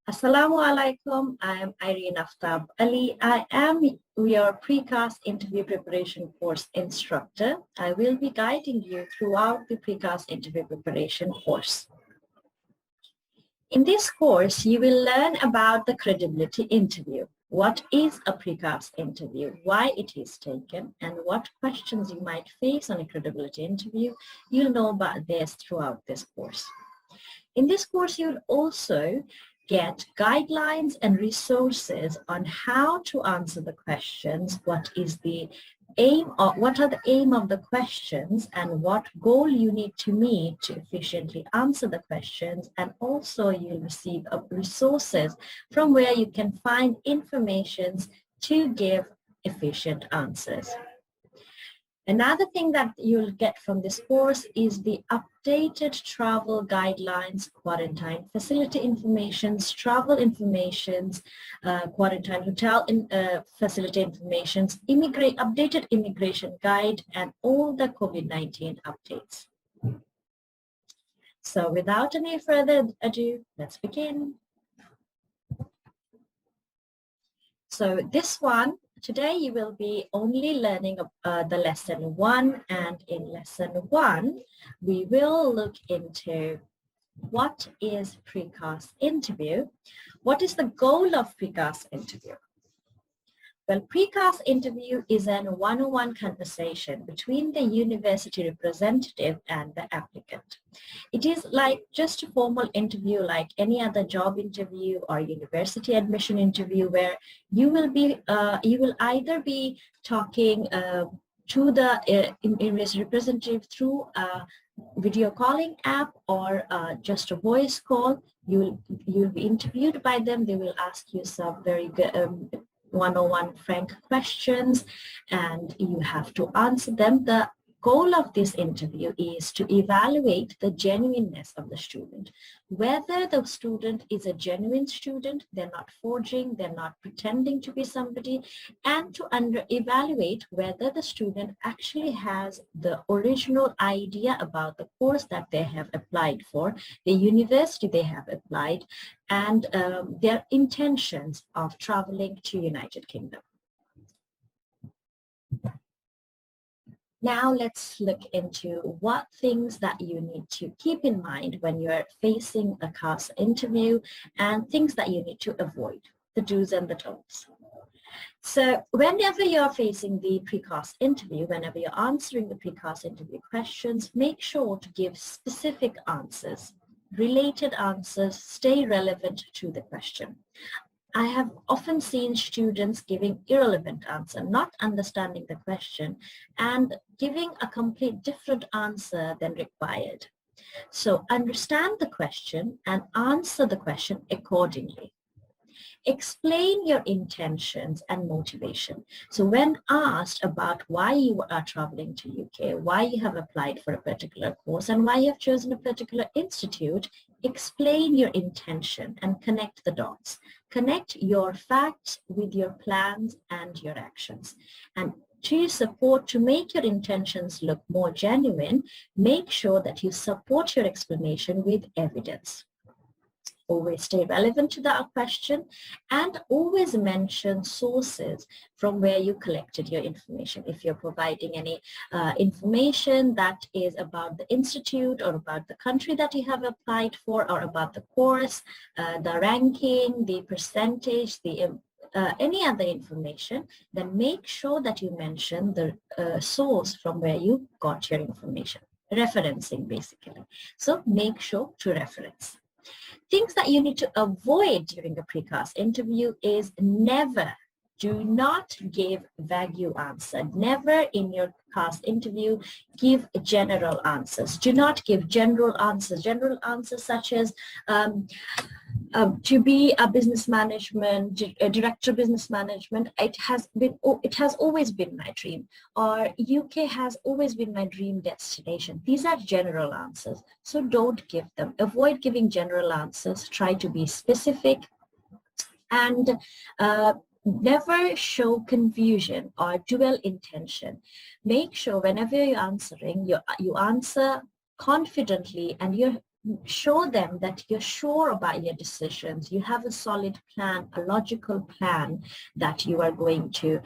Assalamu alaikum. I am Irene Aftab Ali. I am your PreCas interview preparation course instructor. I will be guiding you throughout the PreCas interview preparation course. In this course, you will learn about the credibility interview. What is a PreCas interview, why it is taken, and what questions you might face on a credibility interview. You'll know about this throughout this course. In this course, you'll also get guidelines and resources on how to answer the questions, what are the aim of the questions, and what goal you need to meet to efficiently answer the questions. And also you'll receive resources from where you can find information to give efficient answers. Another thing that you'll get from this course is the updated travel guidelines, quarantine facility informations, travel informations, quarantine hotel facility informations, updated immigration guide, and all the COVID-19 updates. So without any further ado, let's begin. So this one, today you will be only learning the lesson 1, and in lesson 1 we will look into what is PreCas interview, what is the goal of PreCas interview. Well, PreCas interview is a one-on-one conversation between the university representative and the applicant. It is like just a formal interview like any other job interview or university admission interview, where you will either be talking to the university representative through a video calling app or just a voice call. You'll be interviewed by them. They will ask you some very good one-on-one frank questions, and you have to answer them. The goal of this interview is to evaluate the genuineness of the student, whether the student is a genuine student, they're not forging, they're not pretending to be somebody, and to evaluate whether the student actually has the original idea about the course that they have applied for, the university they have applied, and their intentions of traveling to United Kingdom. Now let's look into what things that you need to keep in mind when you're facing a CAS interview, and things that you need to avoid, the do's and the don'ts. So whenever you're facing the PreCas interview, whenever you're answering the PreCas interview questions, make sure to give specific answers, related answers, stay relevant to the question. I have often seen students giving irrelevant answer, not understanding the question, and giving a complete different answer than required. So understand the question and answer the question accordingly. Explain your intentions and motivation. So when asked about why you are traveling to UK, why you have applied for a particular course, and why you have chosen a particular institute, explain your intention and connect the dots. Connect your facts with your plans and your actions. And to make your intentions look more genuine, make sure that you support your explanation with evidence. Always stay relevant to the question, and always mention sources from where you collected your information. If you're providing any information that is about the institute or about the country that you have applied for, or about the course, the ranking, the percentage, any other information, then make sure that you mention the source from where you got your information. Referencing, basically. So make sure to reference. Things that you need to avoid during a PreCas interview is do not give vague answer. Never in your CAS interview give general answers. Do not give general answers. General answers such as to be a business management, a director of business management, it has always been my dream, or UK has always been my dream destination. These are general answers, so don't give them. Avoid giving general answers. Try to be specific, and never show confusion or dual intention. Make sure whenever you're answering, you answer confidently, and you're show them that you're sure about your decisions. You have a solid plan, a logical plan that you are going to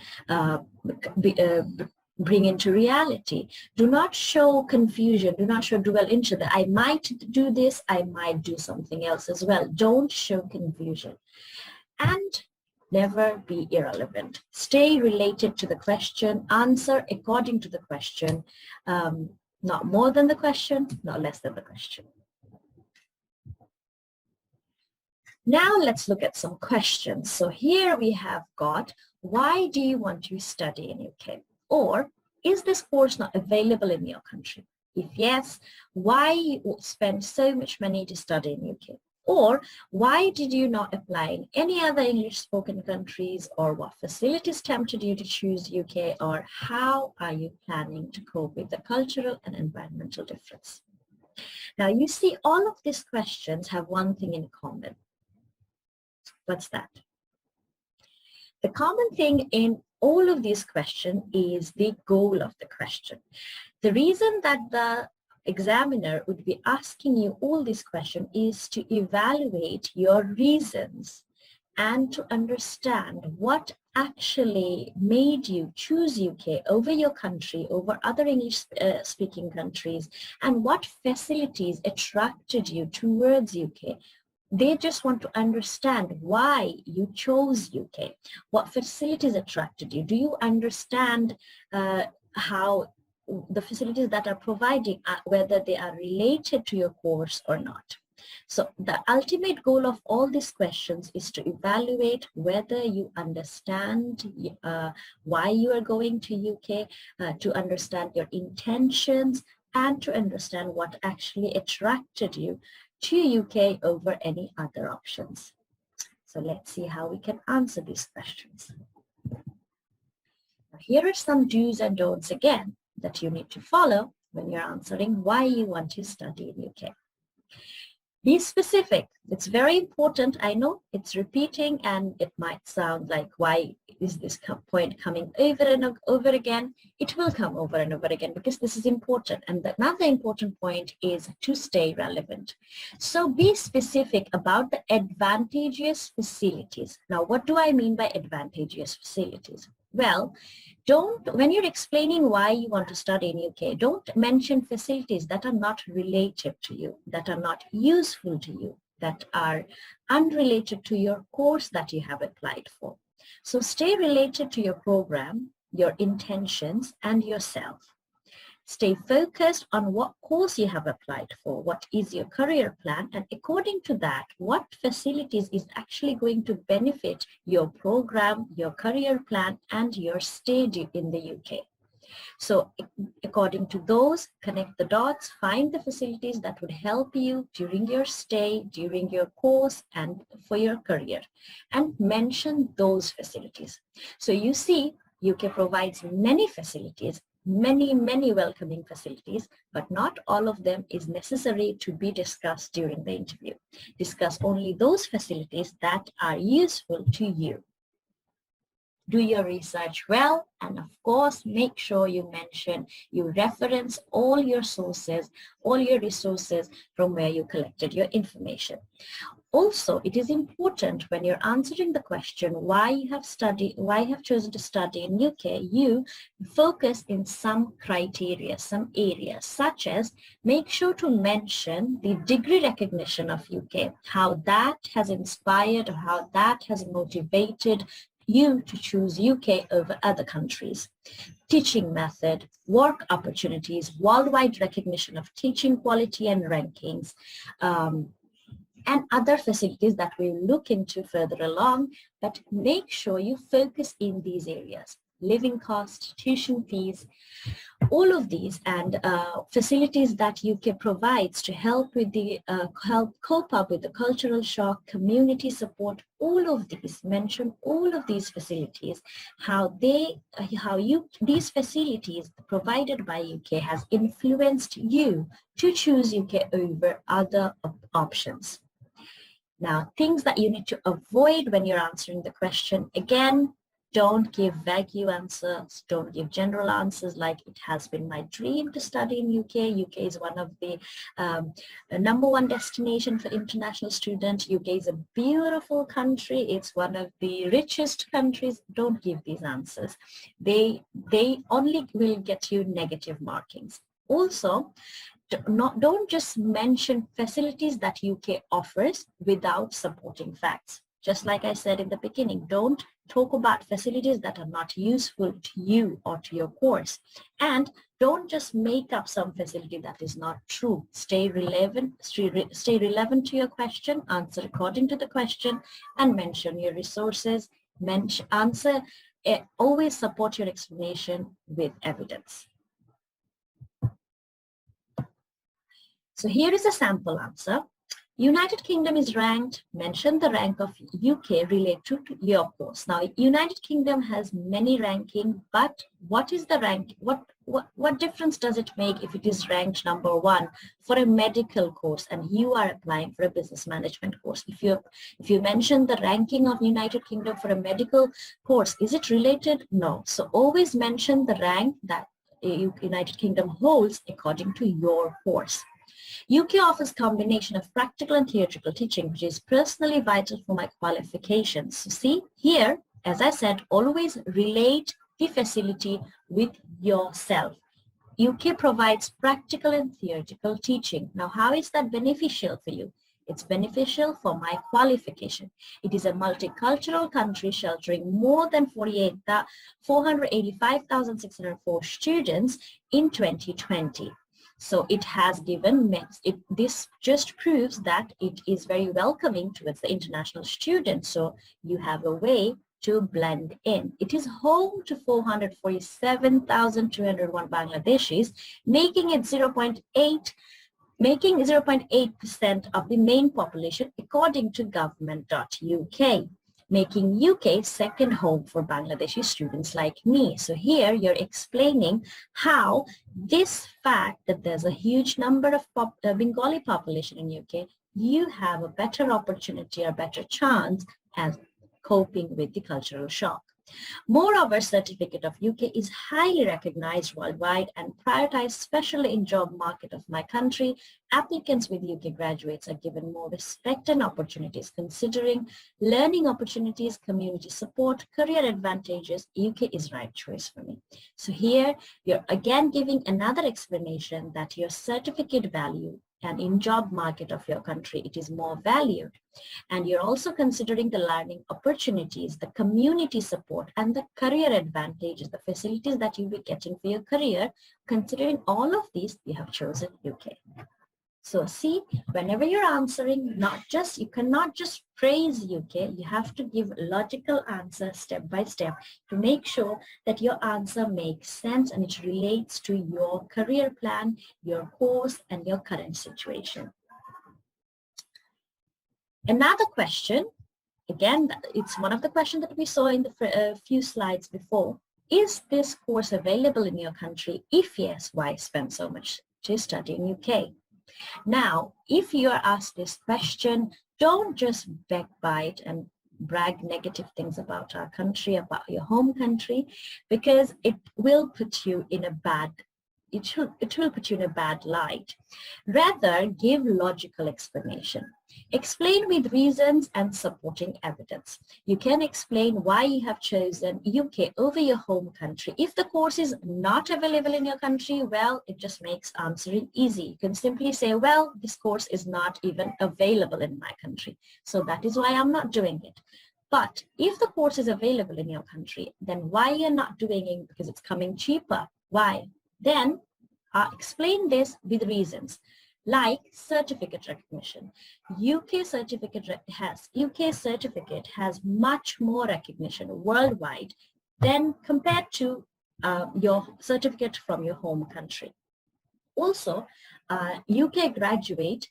bring into reality. Do not show confusion. Do not show dwell into that. I might do this. I might do something else as well. Don't show confusion. And never be irrelevant. Stay related to the question. Answer according to the question. Not more than the question, not less than the question. Now let's look at some questions. So here we have got, why do you want to study in UK? Or, is this course not available in your country? If yes, why you spend so much money to study in UK? Or, why did you not apply in any other English spoken countries? Or what facilities tempted you to choose UK? Or how are you planning to cope with the cultural and environmental difference? Now you see, all of these questions have one thing in common. What's that? The common thing in all of these questions is the goal of the question. The reason that the examiner would be asking you all these questions is to evaluate your reasons and to understand what actually made you choose UK over your country, over other English speaking countries, and what facilities attracted you towards UK. They just want to understand why you chose UK. What facilities attracted you? Do you understand how the facilities that are providing, whether they are related to your course or not? So the ultimate goal of all these questions is to evaluate whether you understand why you are going to UK, to understand your intentions, and to understand what actually attracted you to UK over any other options. So let's see how we can answer these questions. Now, here are some do's and don'ts again that you need to follow when you're answering why you want to study in UK. Be specific. It's very important. I know it's repeating and it might sound like, why is this point coming over and over again? It will come over and over again because this is important. And another important point is to stay relevant. So be specific about the advantageous facilities. Now, what do I mean by advantageous facilities? Well, when you're explaining why you want to study in UK, don't mention facilities that are not related to you, that are not useful to you, that are unrelated to your course that you have applied for. So stay related to your program, your intentions, and yourself. Stay focused on what course you have applied for, what is your career plan, and according to that, what facilities is actually going to benefit your program, your career plan, and your stay in the UK. So according to those, connect the dots, find the facilities that would help you during your stay, during your course, and for your career, and mention those facilities. So you see, UK provides many facilities, many welcoming facilities, but not all of them is necessary to be discussed during the interview. Discuss only those facilities that are useful to you. Do your research well, and of course, make sure you reference all your sources, all your resources from where you collected your information. Also, it is important when you're answering the question why you have chosen to study in UK, you focus in some criteria, some areas, such as make sure to mention the degree recognition of UK, how that has inspired or how that has motivated you to choose UK over other countries. Teaching method, work opportunities, worldwide recognition of teaching quality and rankings, and other facilities that we'll look into further along, but make sure you focus in these areas. Living costs, tuition fees, all of these, and facilities that UK provides to help with the cope up with the cultural shock, community support, all of these, mention all of these facilities, these facilities provided by UK has influenced you to choose UK over other options. Now, things that you need to avoid when you're answering the question, again, Don't give vague answers. Don't give general answers like it has been my dream to study in UK. UK is one of the #1 destination for international students. UK is a beautiful country. It's one of the richest countries. Don't give these answers. They only will get you negative markings. Also, don't just mention facilities that UK offers without supporting facts. Just like I said in the beginning, don't talk about facilities that are not useful to you or to your course. And don't just make up some facility that is not true. Stay relevant to your question, answer according to the question, and mention your resources. Always support your explanation with evidence. So here is a sample answer. United Kingdom is ranked, mention the rank of UK related to your course. Now, United Kingdom has many ranking, but what is the rank? What difference does it make if it is ranked #1 for a medical course and you are applying for a business management course? If you mention the ranking of United Kingdom for a medical course, is it related? No. So always mention the rank that United Kingdom holds according to your course. UK offers combination of practical and theoretical teaching, which is personally vital for my qualifications. So see here, as I said, always relate the facility with yourself. UK provides practical and theoretical teaching. Now, how is that beneficial for you? It's beneficial for my qualification. It is a multicultural country sheltering more than 485,604 students in 2020. So it has given, this just proves that it is very welcoming towards the international students. So you have a way to blend in. It is home to 447,201 Bangladeshis, making it 0.8% of the main population according to government.uk, making UK second home for Bangladeshi students like me. So here you're explaining how this fact that there's a huge number of Bengali population in UK, you have a better opportunity or better chance at coping with the cultural shock. Moreover, certificate of UK is highly recognized worldwide and prioritized, especially in job market of my country. Applicants with UK graduates are given more respect and opportunities considering learning opportunities, community support, career advantages. UK is right choice for me. So here you're again giving another explanation that your certificate value and in job market of your country, it is more valued. And you're also considering the learning opportunities, the community support, and the career advantages, the facilities that you'll be getting for your career. Considering all of these, you have chosen UK. So see, whenever you're answering, you cannot just praise UK, you have to give a logical answer step by step to make sure that your answer makes sense and it relates to your career plan, your course, and your current situation. Another question, again, it's one of the questions that we saw in the few slides before. Is this course available in your country? If yes, why spend so much to study in UK? Now, if you are asked this question, don't just backbite and brag negative things about our country, about your home country, because it will put you in a bad light. Rather, give logical explanation. Explain with reasons and supporting evidence. You can explain why you have chosen UK over your home country. If the course is not available in your country, well, it just makes answering easy. You can simply say, well, this course is not even available in my country, so that is why I'm not doing it. But if the course is available in your country, then why you're not doing it? Because it's coming cheaper. Why? Then explain this with reasons, like certificate recognition. UK certificate has much more recognition worldwide than compared to your certificate from your home country. Also, UK graduate,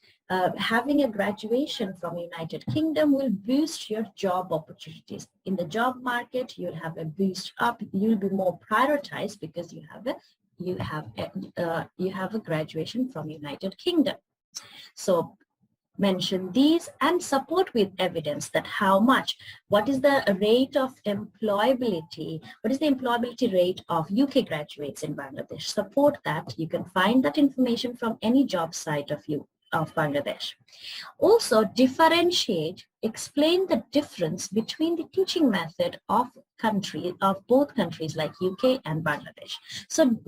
having a graduation from United Kingdom will boost your job opportunities. In the job market, you'll have a boost up, you'll be more prioritized because you have a graduation from United Kingdom. So Mention these and support with evidence that how much, what is the rate of employability, what is the employability rate of UK graduates in Bangladesh. Support that. You can find that information from any job site of Bangladesh. Also, differentiate, explain the difference between the teaching method of both countries like UK and Bangladesh. So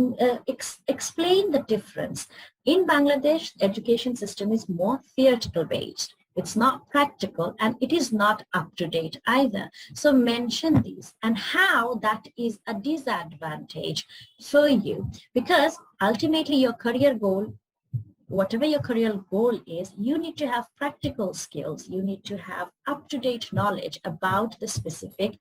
explain the difference. In Bangladesh, education system is more theoretical based. It's not practical and it is not up to date either. So mention these and how that is a disadvantage for you, because ultimately your career goal, whatever your career goal is, you need to have practical skills. You need to have up-to-date knowledge about the specific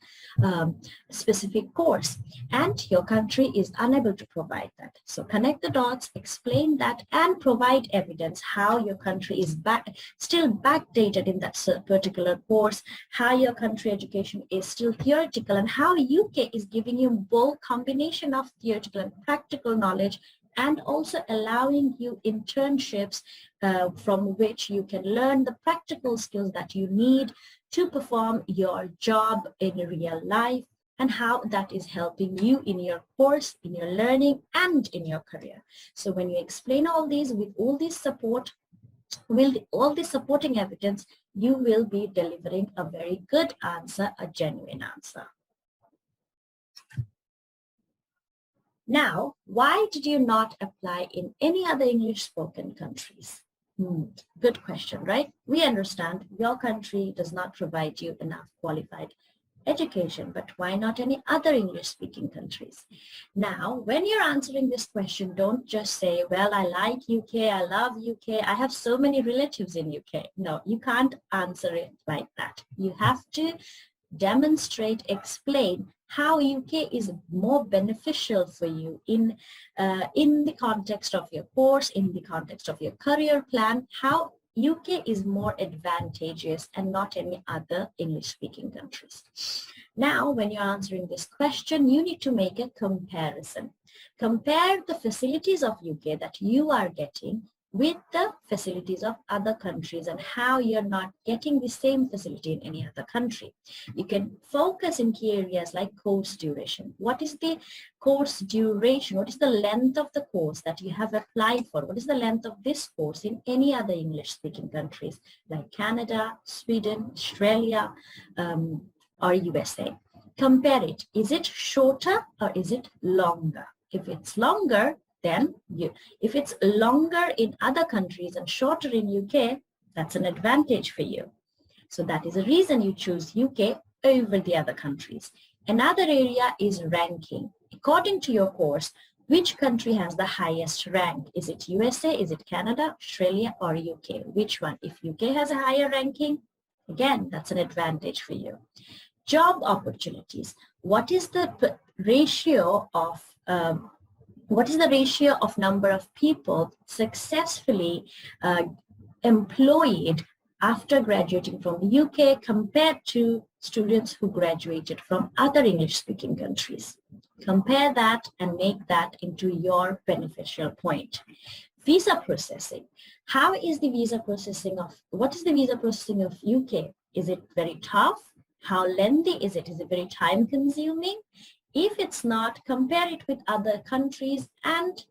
course, and your country is unable to provide that. So connect the dots, explain that, and provide evidence how your country is still backdated in that particular course, how your country education is still theoretical, and how UK is giving you both combination of theoretical and practical knowledge, and also allowing you internships from which you can learn the practical skills that you need to perform your job in real life, and how that is helping you in your course, in your learning, and in your career. So when you explain all these with all this support, all this supporting evidence, you will be delivering a very good answer, a genuine answer. Now, why did you not apply in any other English spoken countries? Good question, right? We understand your country does not provide you enough qualified education, but why not any other English speaking countries? Now, when you're answering this question, don't just say, well, I like UK, I love UK, I have so many relatives in UK. No, you can't answer it like that. You have to demonstrate, explain how UK is more beneficial for you in the context of your course, in the context of your career plan, how UK is more advantageous and not any other English-speaking countries. Now, when you're answering this question, you need to make a comparison. Compare the facilities of UK that you are getting with the facilities of other countries and how you're not getting the same facility in any other country. You can focus in key areas like course duration. What is the course duration? What is the length of the course that you have applied for? What is the length of this course in any other English-speaking countries like Canada, Sweden, Australia, or USA? Compare it. Is it shorter or is it longer? If it's longer, then if it's longer in other countries and shorter in UK, that's an advantage for you. So that is a reason you choose UK over the other countries. Another area is ranking. According to your course, which country has the highest rank? Is it USA, is it Canada, Australia, or UK? Which one? If UK has a higher ranking, again, that's an advantage for you. Job opportunities. What is the ratio of number of people successfully employed after graduating from the UK compared to students who graduated from other English-speaking countries? Compare that and make that into your beneficial point. Visa processing. How is the visa processing what is the visa processing of UK? Is it very tough? How lengthy is it? Is it very time consuming? If it's not, compare it with other countries, and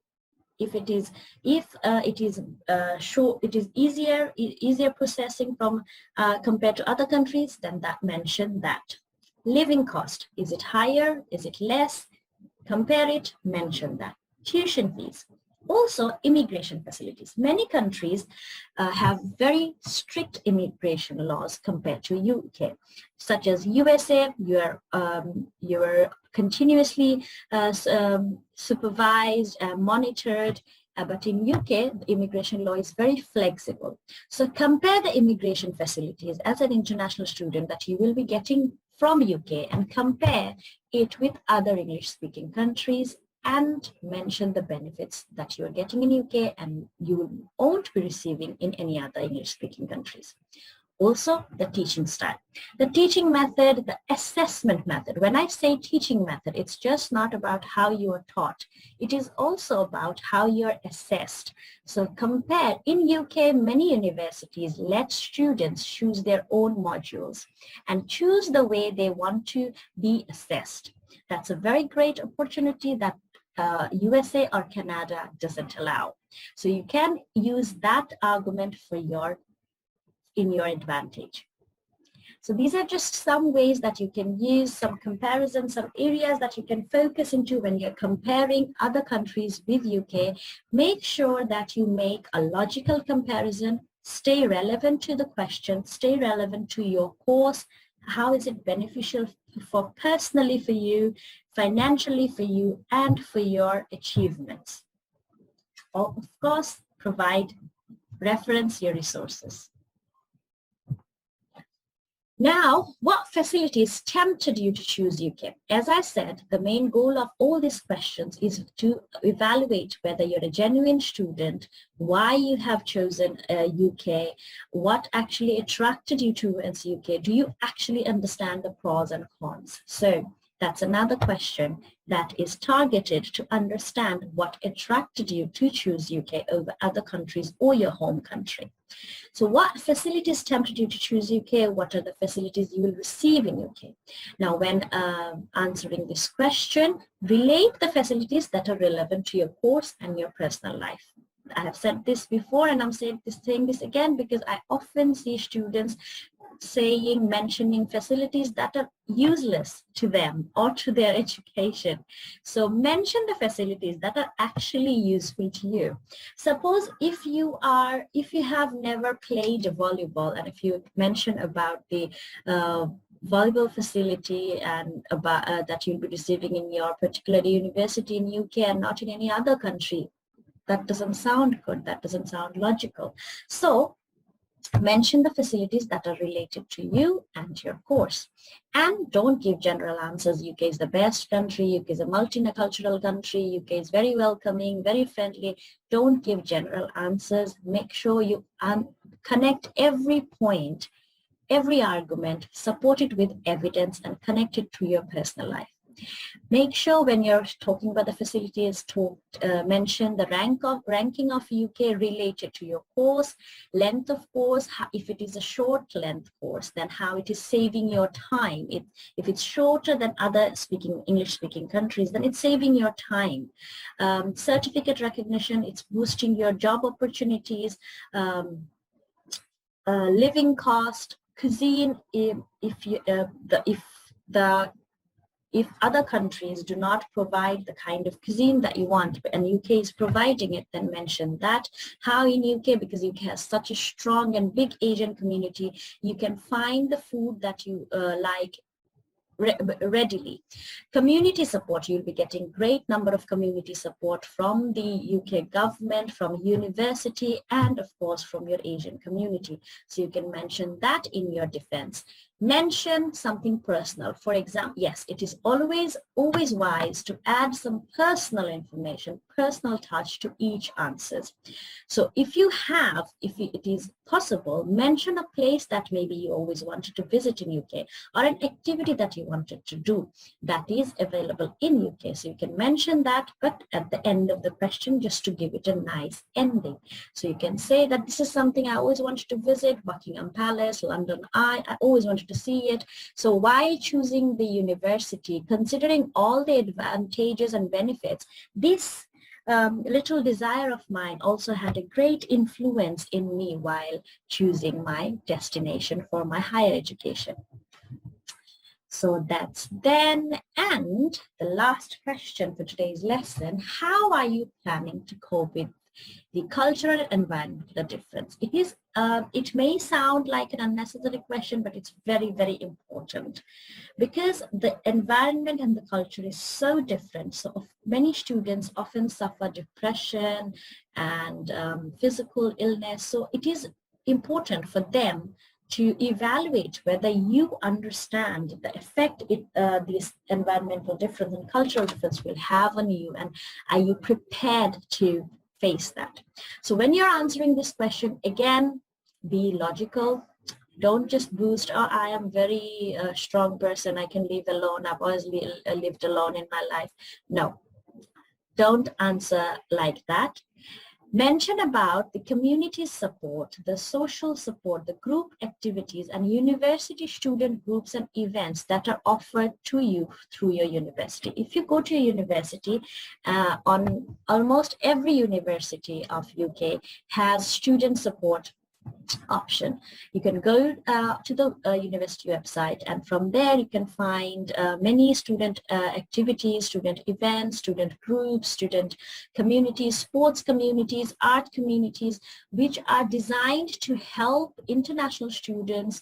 if it is easier processing from compared to other countries, then mention that. Living cost, is it higher? Is it less? Compare it, mention that. Tuition fees. Also, immigration facilities. Many countries have very strict immigration laws compared to UK, such as USA. You're continuously supervised and monitored, but in UK, the immigration law is very flexible. So compare the immigration facilities as an international student that you will be getting from UK and compare it with other English-speaking countries, and mention the benefits that you're getting in UK and you won't be receiving in any other English-speaking countries. Also, the teaching style. The teaching method, the assessment method. When I say teaching method, it's just not about how you are taught. It is also about how you're assessed. So compare, in UK, many universities let students choose their own modules and choose the way they want to be assessed. That's a very great opportunity that USA or Canada doesn't allow. So you can use that argument for in your advantage. So these are just some ways that you can use, some comparisons, some areas that you can focus into when you're comparing other countries with UK. Make sure that you make a logical comparison, stay relevant to the question, stay relevant to your course. How is it beneficial for personally for you, financially for you, and for your achievements? Of course, reference your resources. Now, what facilities tempted you to choose UK? As I said, the main goal of all these questions is to evaluate whether you're a genuine student, why you have chosen UK, what actually attracted you towards UK. Do you actually understand the pros and cons? So that's another question that is targeted to understand what attracted you to choose UK over other countries or your home country. So what facilities tempted you to choose UK? What are the facilities you will receive in UK? Now, when answering this question, relate the facilities that are relevant to your course and your personal life. I have said this before, and I'm saying this again because I often see students mentioning facilities that are useless to them or to their education. So mention the facilities that are actually useful to you. Suppose if you have never played volleyball, and if you mention about the volleyball facility and about that you'll be receiving in your particular university in UK and not in any other country, that doesn't sound good. That doesn't sound logical. So mention the facilities that are related to you and your course. And don't give general answers. UK is the best country. UK is a multicultural country. UK is very welcoming, very friendly. Don't give general answers. Make sure you connect every point, every argument, support it with evidence and connect it to your personal life. Make sure when you're talking about the facilities to mention the ranking of UK related to your course, length of course. If it is a short length course, then how it is saving your time. If it's shorter than other English speaking countries, then it's saving your time. Certificate recognition, it's boosting your job opportunities. Living cost, cuisine. If other countries do not provide the kind of cuisine that you want and UK is providing it, then mention that. How in UK, because UK has such a strong and big Asian community, you can find the food that you like readily. Community support, you'll be getting great number of community support from the UK government, from university, and of course from your Asian community. So you can mention that in your defense. Mention something personal. For example, yes, it is always wise to add some personal information, personal touch to each answer. So if it is possible, mention a place that maybe you always wanted to visit in UK, or an activity that you wanted to do that is available in UK. So you can mention that, but at the end of the question, just to give it a nice ending. So you can say that this is something I always wanted to visit, Buckingham Palace, London Eye, I always wanted to see it. So why choosing the university, considering all the advantages and benefits, this little desire of mine also had a great influence in me while choosing my destination for my higher education. So that's then. And the last question for today's lesson, how are you planning to cope with the cultural and environmental difference? It may sound like an unnecessary question, but it's very, very important because the environment and the culture is so different. So many students often suffer depression and physical illness. So it is important for them to evaluate whether you understand the effect this environmental difference and cultural difference will have on you, and are you prepared to face that. So when you're answering this question, again, be logical, Don't just boost, oh, I am very strong person, I can live alone, I've always lived alone in my life. No, don't answer like that. Mention about the community support, the social support, the group activities, and university student groups and events that are offered to you through your university. If you go to a university, on almost every university of UK has student support option. You can go to the university website, and from there you can find many student activities, student events, student groups, student communities, sports communities, art communities, which are designed to help international students.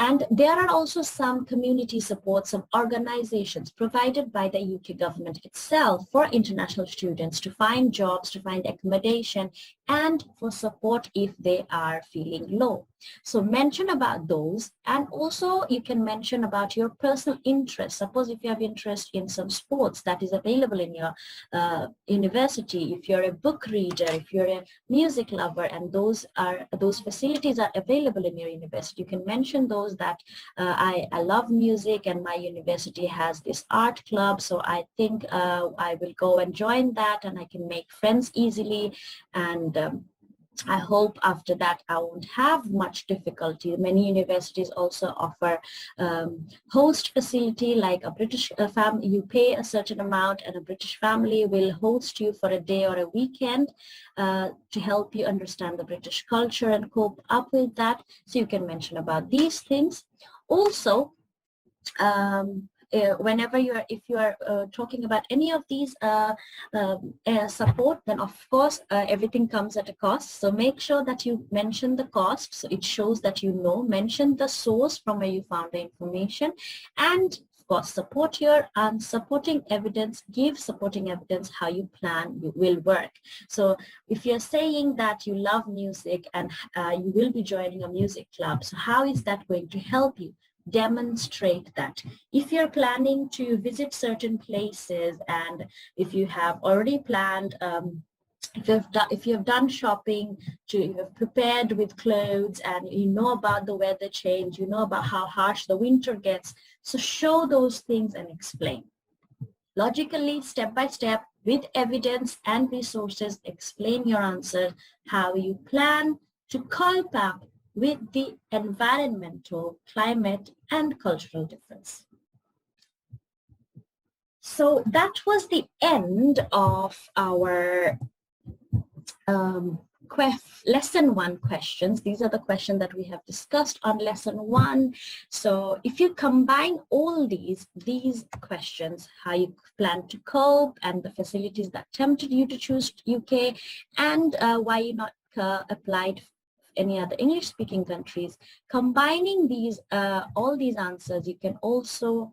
And there are also some community support, some organizations provided by the UK government itself for international students to find jobs, to find accommodation, and for support if they are feeling low. So mention about those, and also you can mention about your personal interest. Suppose if you have interest in some sports that is available in your university, if you're a book reader, if you're a music lover, and those facilities are available in your university, you can mention those, that I love music and my university has this art club, so I think I will go and join that, and I can make friends easily, and I hope after that I won't have much difficulty. Many universities also offer host facility, like a British family. You pay a certain amount and a British family will host you for a day or a weekend to help you understand the British culture and cope up with that. So you can mention about these things. Also, whenever if you are talking about any of these support, then of course everything comes at a cost. So make sure that you mention the cost, so it shows that you know. Mention the source from where you found the information, and of course support your supporting evidence. Give supporting evidence how you plan will work. So if you're saying that you love music and you will be joining a music club, so how is that going to help you? Demonstrate that. If you're planning to visit certain places, and if you have already planned, if you have done shopping, you have prepared with clothes, and you know about the weather change, you know about how harsh the winter gets, so show those things and explain. Logically, step by step, with evidence and resources, explain your answer, how you plan to cope up with the environmental, climate, and cultural difference. So that was the end of our lesson 1 questions. These are the questions that we have discussed on lesson 1. So if you combine all these questions, how you plan to cope, and the facilities that tempted you to choose UK, and why you not applied any other English-speaking countries, combining these all these answers, you can also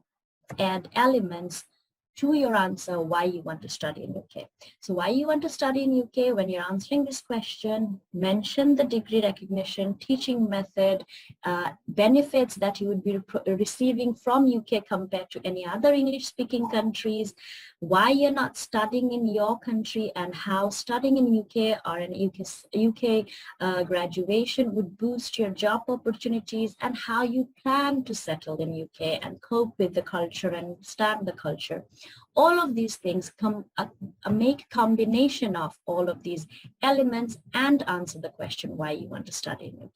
add elements to your answer why you want to study in UK. So why you want to study in UK, when you're answering this question, mention the degree recognition, teaching method, benefits that you would be receiving from UK compared to any other English-speaking countries, why you're not studying in your country, and how studying in UK or in UK graduation would boost your job opportunities, and how you plan to settle in UK and cope with the culture and understand the culture. All of these things make a combination of all of these elements and answer the question why you want to study in UK.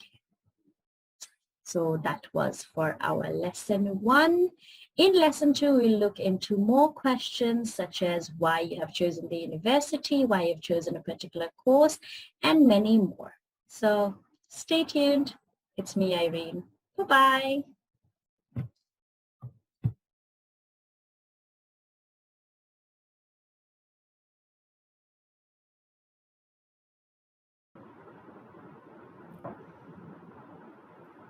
So that was for our lesson 1. In lesson 2, we'll look into more questions such as why you have chosen the university, why you've chosen a particular course, and many more. So stay tuned. It's me, Irene. Bye-bye.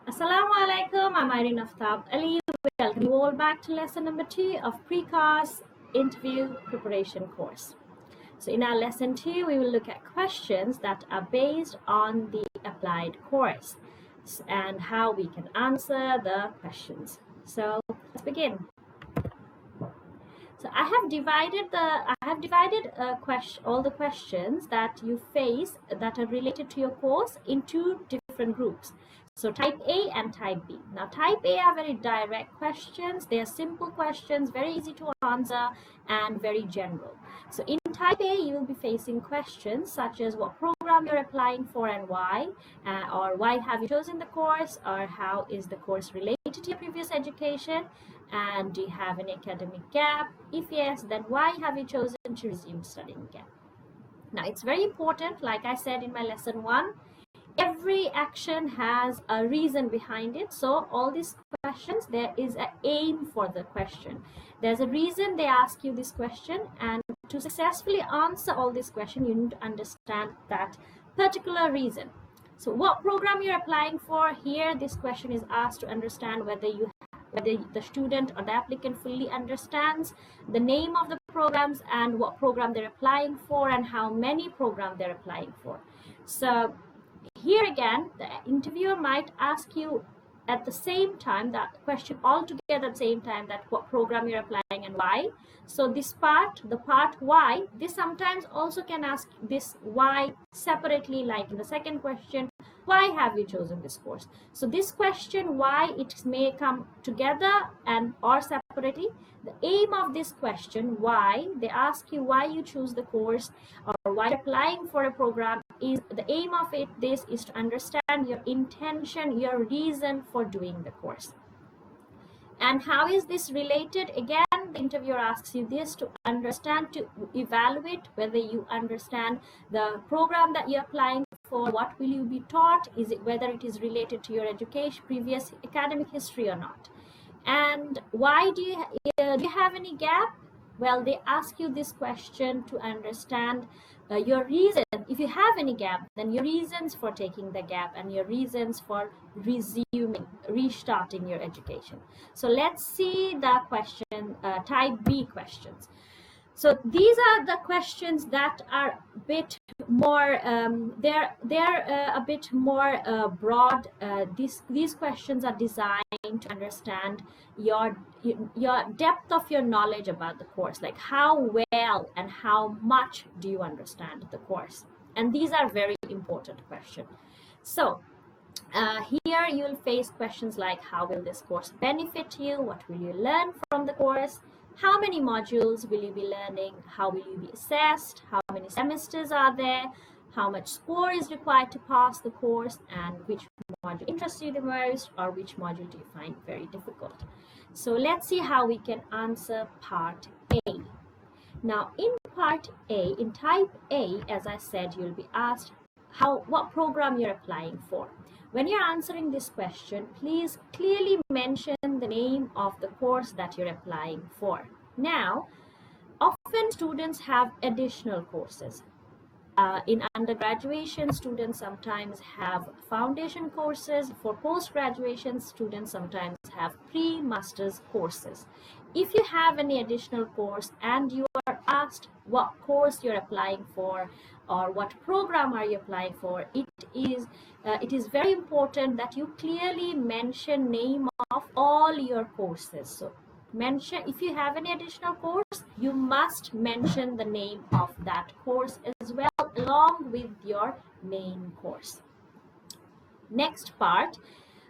Assalamu alaikum, I'm Irene Aftab Ali. Welcome you all back to lesson number 2 of Pre-Cas interview preparation course. So in our lesson 2, we will look at questions that are based on the applied course and how we can answer the questions. So let's begin. So I have divided all the questions that you face that are related to your course into different different groups. So type A and type B. Now type A are very direct questions. They are simple questions, very easy to answer and very general. So in type A, you will be facing questions such as what program you're applying for and why, or why have you chosen the course, or how is the course related to your previous education, and do you have an academic gap? If yes, then why have you chosen to resume studying again? Now it's very important, like I said in my lesson 1, every action has a reason behind it. So all these questions, there is an aim for the question. There's a reason they ask you this question, and to successfully answer all these questions, you need to understand that particular reason. So what program you're applying for, here this question is asked to understand whether the student or the applicant fully understands the name of the programs and what program they're applying for and how many programs they're applying for. So here again, the interviewer might ask you at the same time that question all together at the same time, that what program you're applying and why. So this part, the part why, this sometimes also can ask this why separately, like in the second question, why have you chosen this course? So this question why, it may come together and or separately. The aim of this question why, they ask you why you choose the course or why applying for a program, is the aim of this is to understand your intention, your reason for doing the course. And how is this related? Again, the interviewer asks you this to understand, to evaluate whether you understand the program that you're applying for, what will you be taught, is it whether it is related to your education, previous academic history or not. And why do you have any gap? Well, they ask you this question to understand your reason. If you have any gap, then your reasons for taking the gap and your reasons for restarting your education. So let's see the question, type B questions. So these are the questions that are a bit more, they're a bit more broad. These questions are designed to understand your depth of your knowledge about the course, like how well and how much do you understand the course. And these are very important questions. So here you will face questions like, how will this course benefit you? What will you learn from the course? How many modules will you be learning? How will you be assessed? How many semesters are there? How much score is required to pass the course? And which module interests you the most, or which module do you find very difficult? So let's see how we can answer part A. Now in part A, in type A, as I said, you'll be asked what program you're applying for. When you're answering this question, please clearly mention the name of the course that you're applying for. Now, often students have additional courses. In undergraduation, students sometimes have foundation courses. For post-graduation, students sometimes have pre-master's courses. If you have any additional course and you are asked what course you're applying for or what program are you applying for, it is very important that you clearly mention name of all your courses. So mention, if you have any additional course, you must mention the name of that course as well, along with your main course. Next part,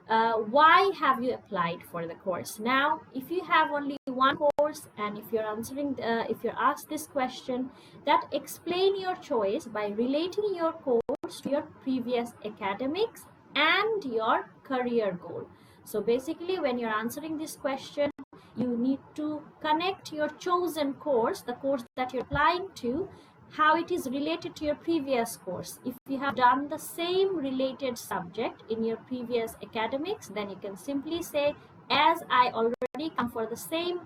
why have you applied for the course? Now, if you have only one course and if you're answering, if you're asked this question, that explain your choice by relating your course to your previous academics and your career goal. So basically, when you're answering this question, you need to connect your chosen course, the course that you're applying to, how it is related to your previous course. If you have done the same related subject in your previous academics, then you can simply say, as I already come for the same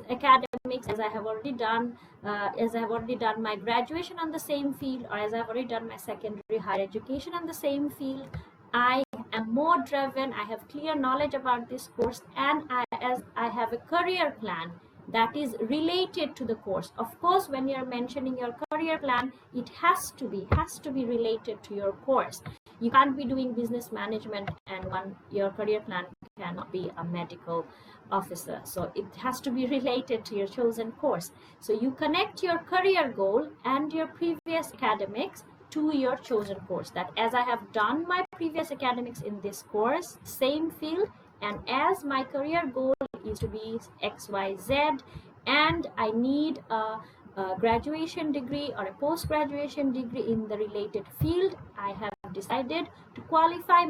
academics, as I have already done my graduation on the same field, or as I've already done my secondary higher education on the same field, I am more driven, I have clear knowledge about this course, and as I have a career plan that is related to the course. Of course, when you're mentioning your career plan, it has to be related to your course. You can't be doing business management and your career plan cannot be a medical officer. So it has to be related to your chosen course. So you connect your career goal and your previous academics to your chosen course, that as I have done my previous academics in this course, same field, and as my career goal is to be XYZ, and I need a graduation degree or a post-graduation degree in the related field, I have decided to qualify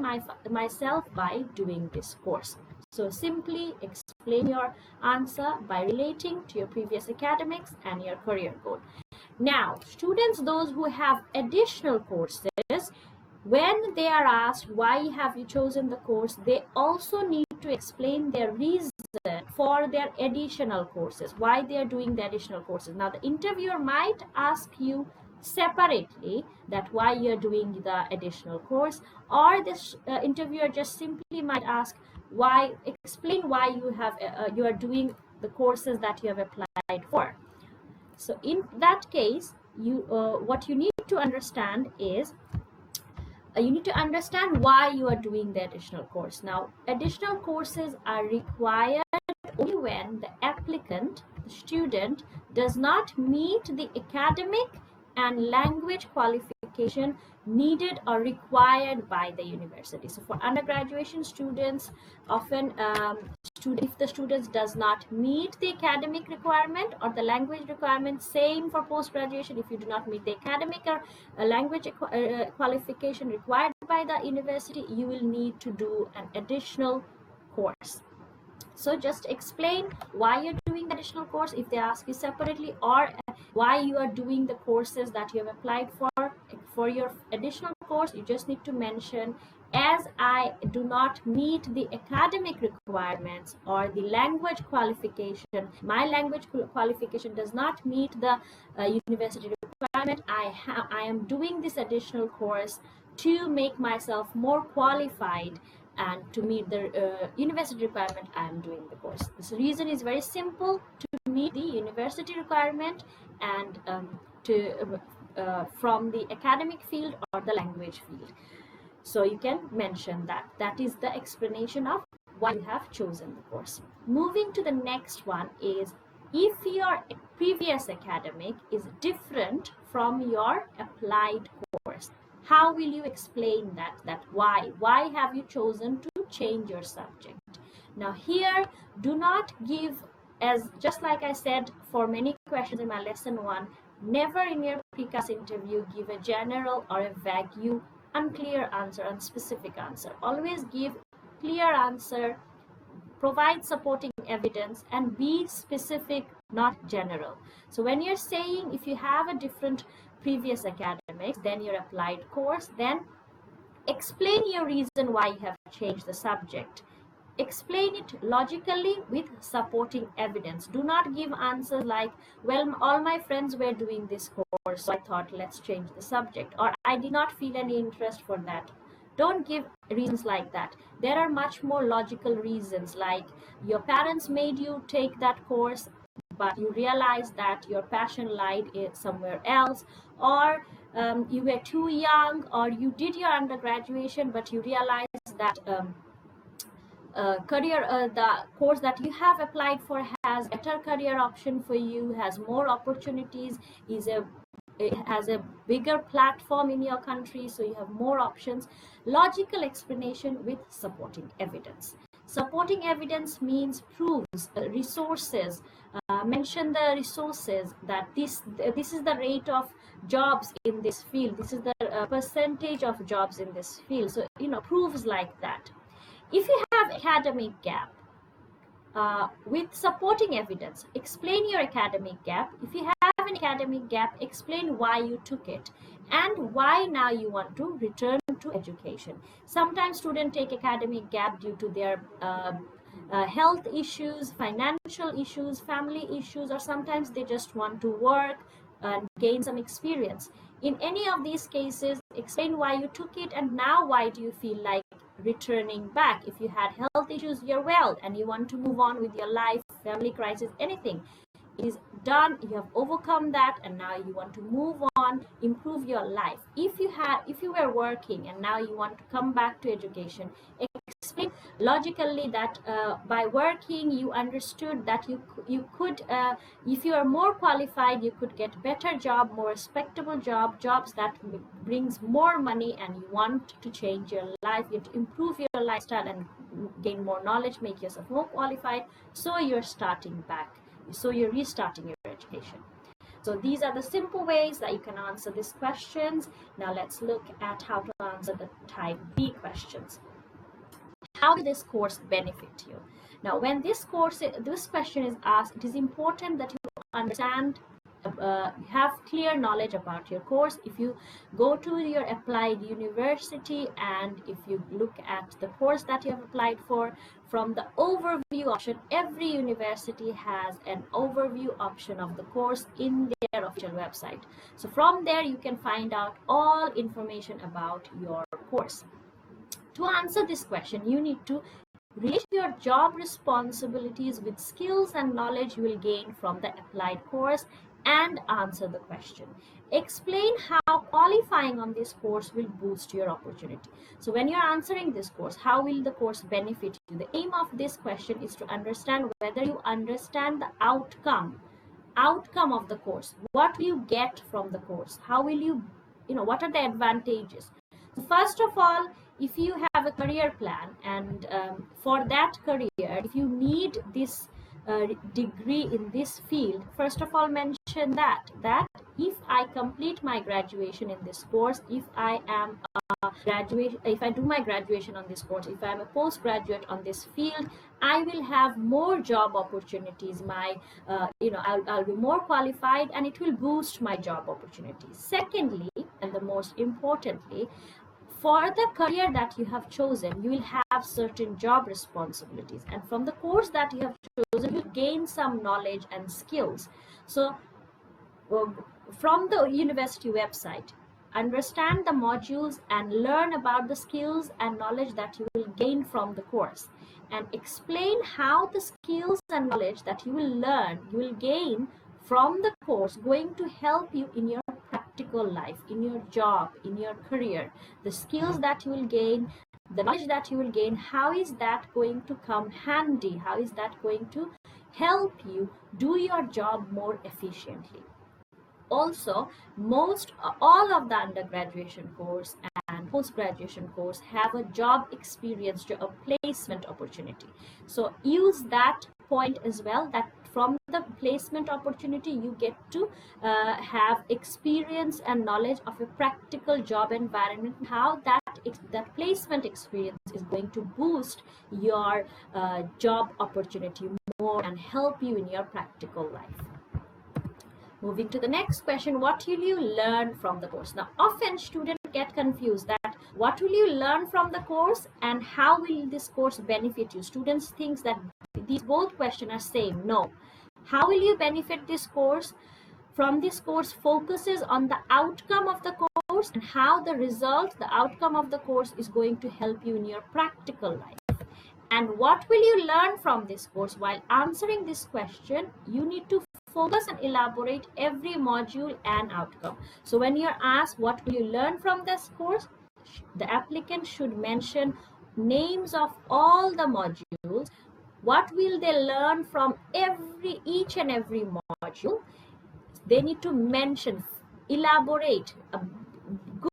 myself by doing this course. So simply explain your answer by relating to your previous academics and your career goal. Now, students, those who have additional courses, when they are asked why have you chosen the course, they also need to explain their reason for their additional courses, why they are doing the additional courses. Now, the interviewer might ask you separately that why you're doing the additional course, or this interviewer just simply might ask explain why you are doing the courses that you have applied for. So in that case, what you need to understand is you need to understand why you are doing the additional course. Now, additional courses are required only when the applicant, the student, does not meet the academic and language qualification needed or required by the university. So for undergraduate students, often if the students does not meet the academic requirement or the language requirement, same for post-graduation, if you do not meet the academic or language qualification required by the university, you will need to do an additional course. So just explain why you're doing the additional course if they ask you separately, or why you are doing the courses that you have applied for your additional course. You just need to mention, as I do not meet the academic requirements or the language qualification, my language qualification does not meet the university requirement, I am doing this additional course to make myself more qualified and to meet the university requirement. I am doing the course. This reason is very simple: to meet the university requirement and from the academic field or the language field. So you can mention that. That is the explanation of why you have chosen the course. Moving to the next one is, if your previous academic is different from your applied course, how will you explain that why have you chosen to change your subject? Now here, do not give, as just like I said for many questions in my lesson 1, never in your PreCas interview give a general or a vague, unclear answer, unspecific answer. Always give clear answer, provide supporting evidence, and be specific, not general. So when you're saying if you have a different previous academics than your applied course, then explain your reason why you have changed the subject. Explain it logically with supporting evidence. Do not give answers like, well, all my friends were doing this course, so I thought let's change the subject, or I did not feel any interest for that. Don't give reasons like that. There are much more logical reasons, like your parents made you take that course, but you realized that your passion lied somewhere else, or you were too young, or you did your undergraduation but you realized that the course that you have applied for has better career option for you, has more opportunities, it has a bigger platform in your country, so you have more options. Logical explanation with supporting evidence. Supporting evidence means proofs, resources. Mention the resources, that this is the rate of jobs in this field, this is the percentage of jobs in this field. So proofs like that. If you have academic gap, with supporting evidence, explain your academic gap. If you have an academic gap, explain why you took it and why now you want to return to education. Sometimes students take academic gap due to their health issues, financial issues, family issues, or sometimes they just want to work and gain some experience. In any of these cases, explain why you took it and now why do you feel like returning back. If you had health issues, you're well and you want to move on with your life, family crisis, anything, it is done, you have overcome that, and now you want to move on, improve your life. If you were working and now you want to come back to education, explain logically that by working you understood that you could if you are more qualified you could get better job, more respectable jobs that brings more money, and you want to change your life, you want to improve your lifestyle and gain more knowledge, make yourself more qualified, so you're starting back, so you're restarting your education. So these are the simple ways that you can answer these questions. Now let's look at how to answer the type B questions. How will this course benefit you? Now, when this question is asked, it is important that you understand, have clear knowledge about your course. If you go to your applied university and if you look at the course that you have applied for, from the overview option, every university has an overview option of the course in their official website. So from there you can find out all information about your course. To answer this question, you need to relate your job responsibilities with skills and knowledge you will gain from the applied course and answer the question. Explain how qualifying on this course will boost your opportunity. So when you're answering this course, how will the course benefit you? The aim of this question is to understand whether you understand the outcome of the course. What will you get from the course? How will you what are the advantages? So first of all, if you have a career plan and for that career, if you need this degree in this field, first of all mention that if I complete my graduation in this course, if I am if I do my graduation on this course, if I am a postgraduate on this field, I will have more job opportunities. I'll be more qualified and it will boost my job opportunities. Secondly, and the most importantly, for the career that you have chosen, you will have certain job responsibilities, and from the course that you have chosen, you gain some knowledge and skills. So from the university website, understand the modules and learn about the skills and knowledge that you will gain from the course, and explain how the skills and knowledge that you will gain from the course going to help you in your practical life, in your job, in your career. The skills that you will gain, the knowledge that you will gain, how is that going to come handy? How is that going to help you do your job more efficiently? Also, all of the undergraduation course and post-graduation course have a job experience, a placement opportunity. So use that point as well, that from the placement opportunity you get to have experience and knowledge of a practical job environment, how that placement experience is going to boost your job opportunity more and help you in your practical life. Moving to the next question, what will you learn from the course? Now, often students get confused that what will you learn from the course and how will this course benefit you? Students think that these both questions are same. No. How will you benefit this course? From this course focuses on the outcome of the course and how the outcome of the course is going to help you in your practical life. And what will you learn from this course? While answering this question, you need to focus and elaborate every module and outcome. So when you're asked what will you learn from this course, the applicant should mention names of all the modules. What will they learn from each and every module? They need to mention, elaborate a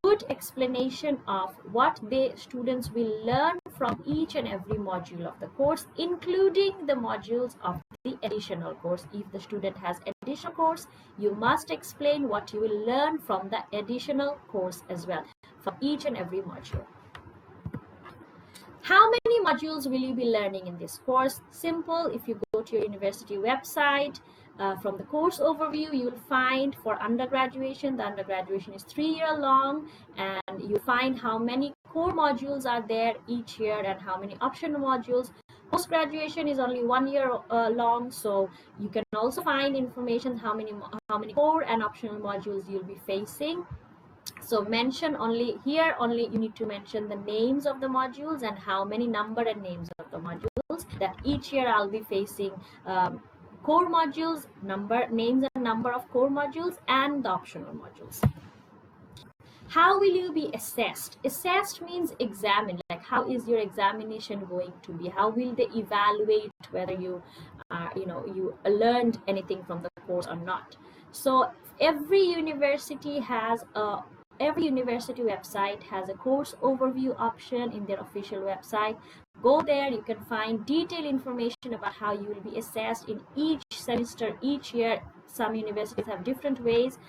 good explanation of what the students will learn from each and every module of the course, including the modules of the additional course. If the student has additional course, you must explain what you will learn from the additional course as well, for each and every module. How many modules will you be learning in this course? Simple. If you go to your university website, from the course overview, you will find for undergraduation, the undergraduation is 3-year long, and you find how many core modules are there each year and how many optional modules. Post-graduation is only 1 year long, so you can also find information how many core and optional modules you'll be facing. So mention only you need to mention the names of the modules and how many number and names of the modules, that each year I'll be facing core modules, names and number of core modules, and the optional modules. How will you be assessed? Assessed means examined, like how is your examination going to be? How will they evaluate whether you you learned anything from the course or not? So every university website has a course overview option in their official website. Go there, you can find detailed information about how you will be assessed in each semester, each year. Some universities have different ways.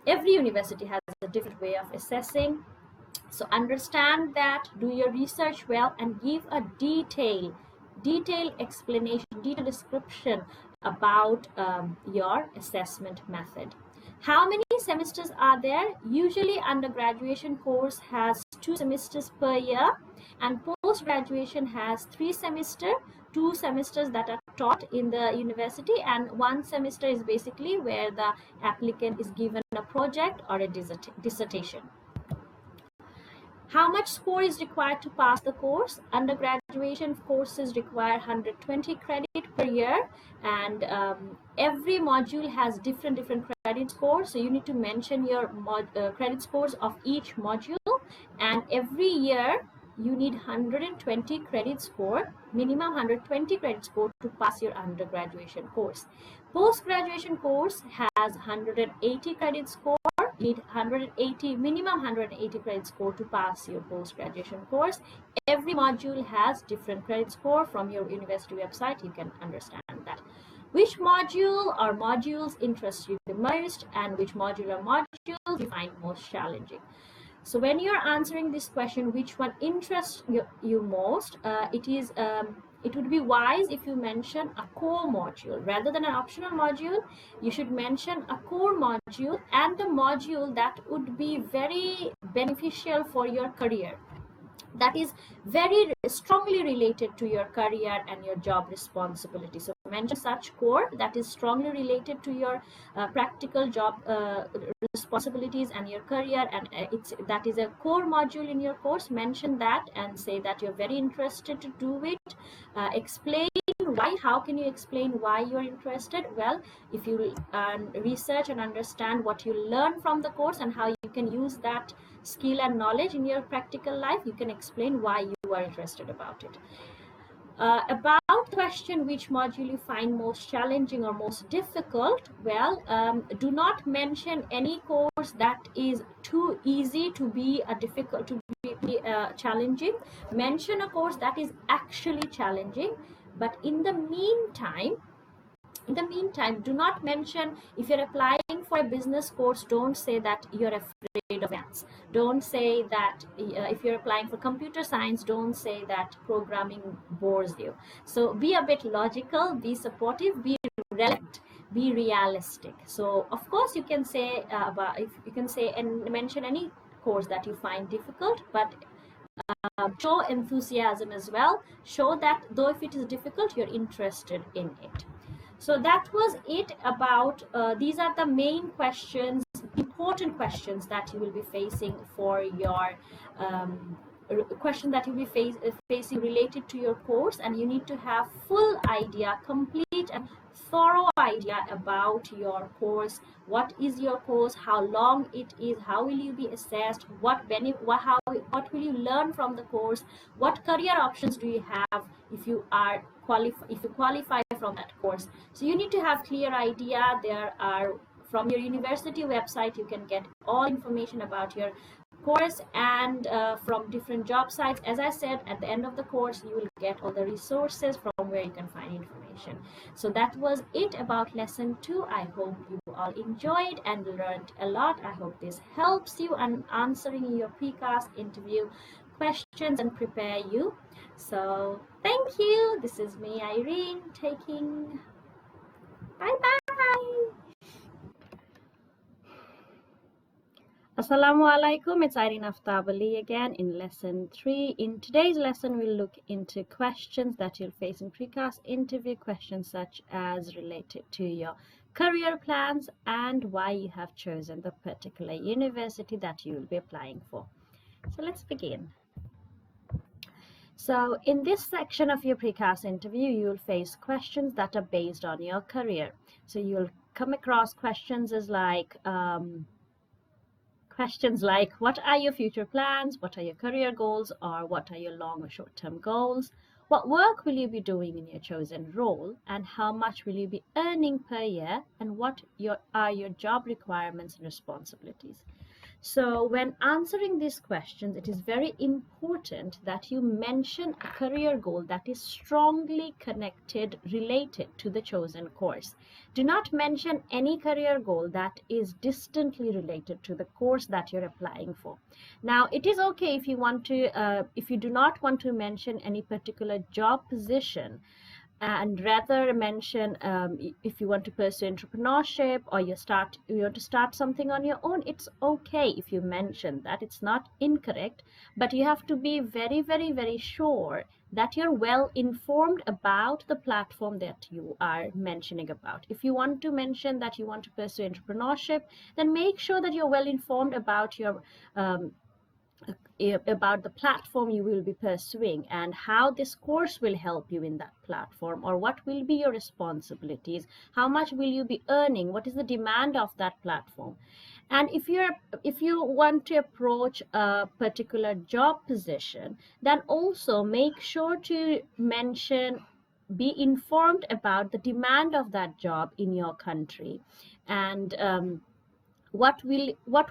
Every university has a different way of assessing. So understand that, do your research well, and give a detailed explanation, detailed description about your assessment method. How many semesters are there? Usually undergraduation course has 2 semesters per year, and post-graduation has 3 semesters, 2 semesters that are taught in the university, and 1 semester is basically where the applicant is given a project or a dissertation. How much score is required to pass the course? Undergraduation courses require 120 credit per year, and every module has different credit scores. So you need to mention your credit scores of each module, and every year you need 120 credit score, minimum 120 credit score to pass your undergraduation course. Post-graduation course has 180 credit score. Need 180, minimum 180 credit score to pass your post-graduation course. Every module has different credit score. From your university website you can understand that. Which module or modules interest you the most, and which module or modules you find most challenging? So when you're answering this question, which one interests you most, it would be wise if you mention a core module rather than an optional module. You should mention a core module and a module that would be very beneficial for your career, that is very strongly related to your career and your job responsibility. So mention such core that is strongly related to your practical job responsibilities and your career, and that is a core module in your course. Mention that and say that you're very interested to do it. Explain why. How can you explain why you're interested? Well, if you research and understand what you learn from the course and how you can use that skill and knowledge in your practical life, you can explain why you are interested about it. About the question which module you find most challenging or most difficult, well, do not mention any course that is too easy to be challenging. Mention a course that is actually challenging, but in the meantime, do not mention, if you're applying for a business course, don't say that you're afraid of maths. Don't say that if you're applying for computer science, don't say that programming bores you. So be a bit logical, be supportive, be relevant, be realistic. So of course you can say and mention any course that you find difficult, but show enthusiasm as well. Show that though if it is difficult, you're interested in it. So that was it about, these are the main questions, important questions that you will be facing for your question that you'll be facing related to your course, and you need to have full idea, complete and thorough idea about your course. What is your course? How long it is? How will you be assessed? What will you learn from the course? What career options do you have if you qualify from that course? So you need to have clear idea. There are, from your university website, you can get all information about your course, and from different job sites. As I said, at the end of the course you will get all the resources from where you can find information. So that was it about lesson 2. I hope you all enjoyed and learned a lot. I hope this helps you in answering your PreCas interview questions and prepare you. So thank you. This is me, Irene, taking bye. Assalamu alaikum, it's Irene Aftabali again in lesson 3. In today's lesson, we'll look into questions that you'll face in PreCas interview, questions such as related to your career plans and why you have chosen the particular university that you will be applying for. So let's begin. So in this section of your PreCas interview, you'll face questions that are based on your career. So you'll come across questions as like, questions like, what are your future plans? What are your career goals? Or what are your long or short-term goals? What work will you be doing in your chosen role? And how much will you be earning per year? And what are your job requirements and responsibilities? So when answering these questions, it is very important that you mention a career goal that is strongly connected, related to the chosen course. Do not mention any career goal that is distantly related to the course that you're applying for. Now, it is okay if you do not want to mention any particular job position, and rather mention if you want to pursue entrepreneurship, or you want to start something on your own. It's okay if you mention that. It's not incorrect, but you have to be very, very, very sure that you're well informed about the platform that you are mentioning about. If you want to mention that you want to pursue entrepreneurship, then make sure that you're well informed about about the platform you will be pursuing, and how this course will help you in that platform, or what will be your responsibilities, how much will you be earning, what is the demand of that platform. And if you want to approach a particular job position, then also make sure to mention, be informed about the demand of that job in your country, and what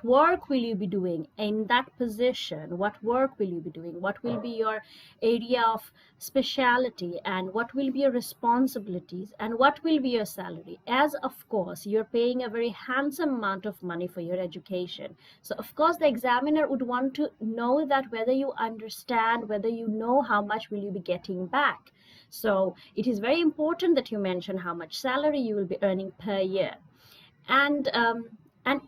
work will you be doing in that position, what work will you be doing, what will be your area of specialty, and what will be your responsibilities, and what will be your salary, as of course you're paying a very handsome amount of money for your education. So of course the examiner would want to know that whether you understand, whether you know how much will you be getting back. So it is very important that you mention how much salary you will be earning per year. And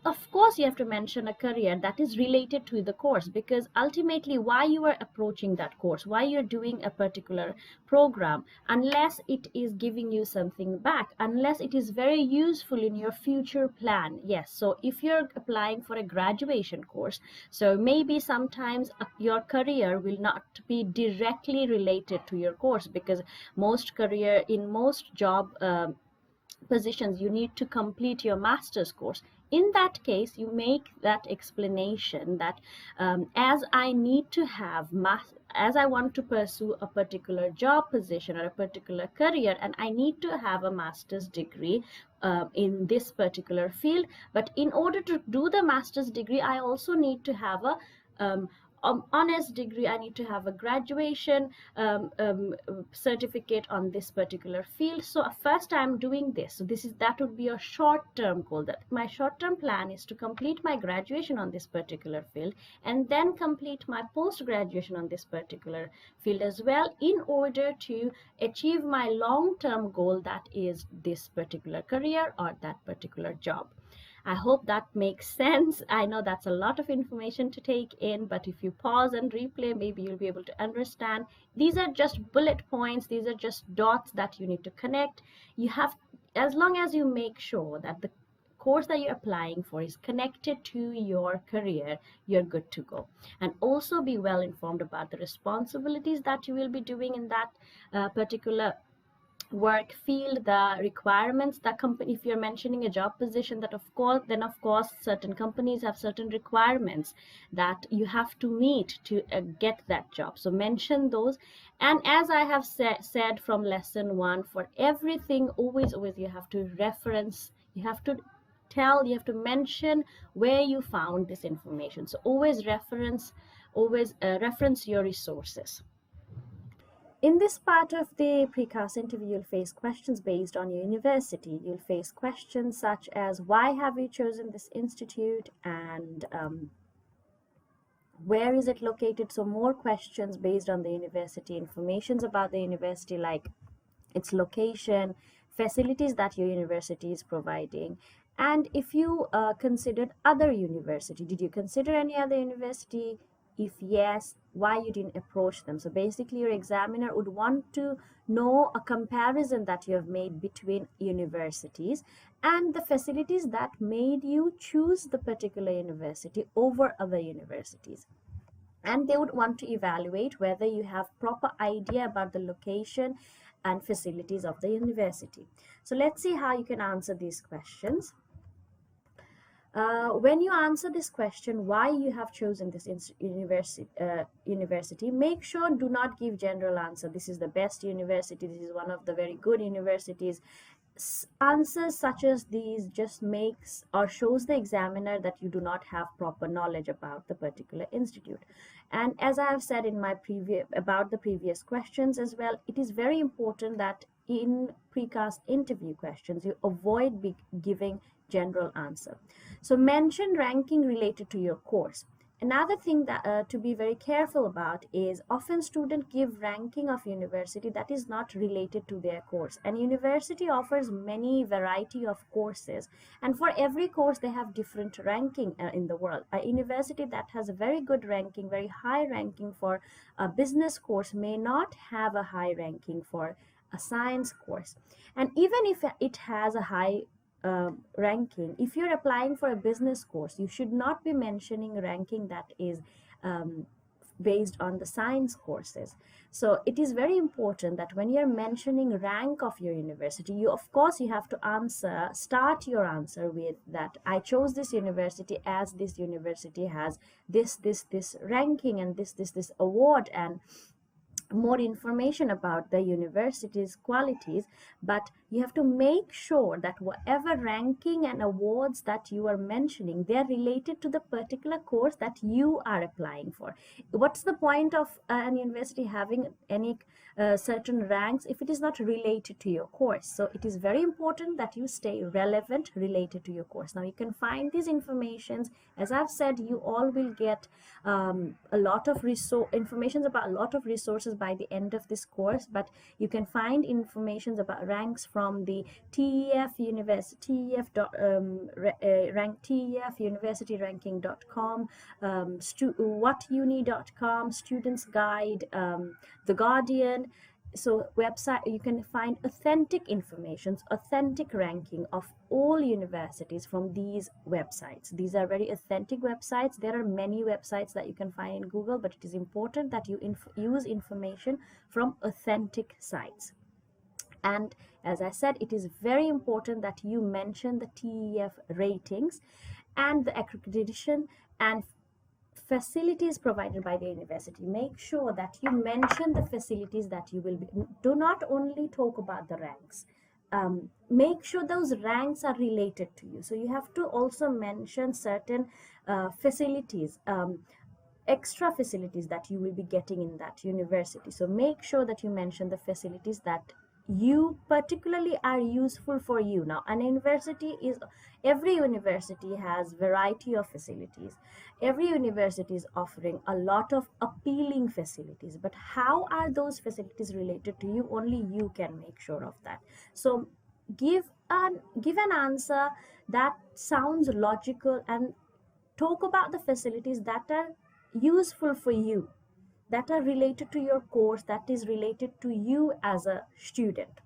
of course you have to mention a career that is related to the course, because ultimately why you are approaching that course, why you're doing a particular program, unless it is giving you something back, unless it is very useful in your future plan. Yes, so if you're applying for a graduation course, so maybe sometimes your career will not be directly related to your course, because most job positions you need to complete your master's course. In that case, you make that explanation that as I need to have as I want to pursue a particular job position or a particular career, and I need to have a master's degree in this particular field, but in order to do the master's degree, I also need to have a honors degree, I need to have a graduation certificate on this particular field. So first I'm doing this, so that would be a short-term goal, that my short-term plan is to complete my graduation on this particular field, and then complete my post-graduation on this particular field as well, in order to achieve my long-term goal, that is this particular career or that particular job. I hope that makes sense. I know that's a lot of information to take in, but if you pause and replay, maybe you'll be able to understand. These are just bullet points. These are just dots that you need to connect. As long as you make sure that the course that you're applying for is connected to your career, you're good to go. And also be well informed about the responsibilities that you will be doing in that particular work field, the requirements that company, if you're mentioning a job position, that of course certain companies have certain requirements that you have to meet to get that job. So mention those. And as I have said from lesson 1, for everything, always you have to reference, you have to mention where you found this information. So always reference your resources. In this part of the PreCas interview, you'll face questions based on your university. You'll face questions such as, why have you chosen this institute, and where is it located? So more questions based on the university, informations about the university, like its location, facilities that your university is providing, and if you considered other university. Did you consider any other university? If yes, why you didn't approach them? So basically your examiner would want to know a comparison that you have made between universities and the facilities that made you choose the particular university over other universities. And they would want to evaluate whether you have proper idea about the location and facilities of the university. So let's see how you can answer these questions. When you answer this question, why you have chosen this university, make sure do not give general answer. This is the best university. This is one of the very good universities. Answers such as these just makes or shows the examiner that you do not have proper knowledge about the particular institute. And as I have said in my previous about the previous questions as well, it is very important that in precast interview questions you avoid giving general answer. So mention ranking related to your course. Another thing that to be very careful about is often students give ranking of university that is not related to their course, and university offers many variety of courses, and for every course they have different ranking in the world. A university that has a very good ranking, very high ranking for a business course may not have a high ranking for a science course. And even if it has a high ranking, if you're applying for a business course, you should not be mentioning ranking that is based on the science courses. So it is very important that when you're mentioning rank of your university, you of course you have to start your answer with that I chose this university as this university has this ranking and this award and more information about the university's qualities. But you have to make sure that whatever ranking and awards that you are mentioning, they are related to the particular course that you are applying for. What's the point of an university having any certain ranks if it is not related to your course? So it is very important that you stay relevant, related to your course. Now you can find these informations. As I've said, you all will get a lot of information about a lot of resources by the end of this course, but you can find information about ranks from the TEF University, TEF University Ranking.com, whatuni.com, Students Guide, The Guardian. So website, you can find authentic information, authentic ranking of all universities from these websites. These are very authentic websites. There are many websites that you can find in Google, but it is important that you use information from authentic sites. And as I said, it is very important that you mention the TEF ratings and the accreditation and facilities provided by the university. Make sure that you mention the facilities that you will be. Do not only talk about the ranks. Make sure those ranks are related to you. So you have to also mention certain facilities, extra facilities that you will be getting in that university. So make sure that you mention the facilities that you particularly are useful for you. Now every university has variety of facilities. Every university is offering a lot of appealing facilities, but how are those facilities related to you? Only you can make sure of that. So give an answer that sounds logical and talk about the facilities that are useful for you, that are related to your course, that is related to you as a student.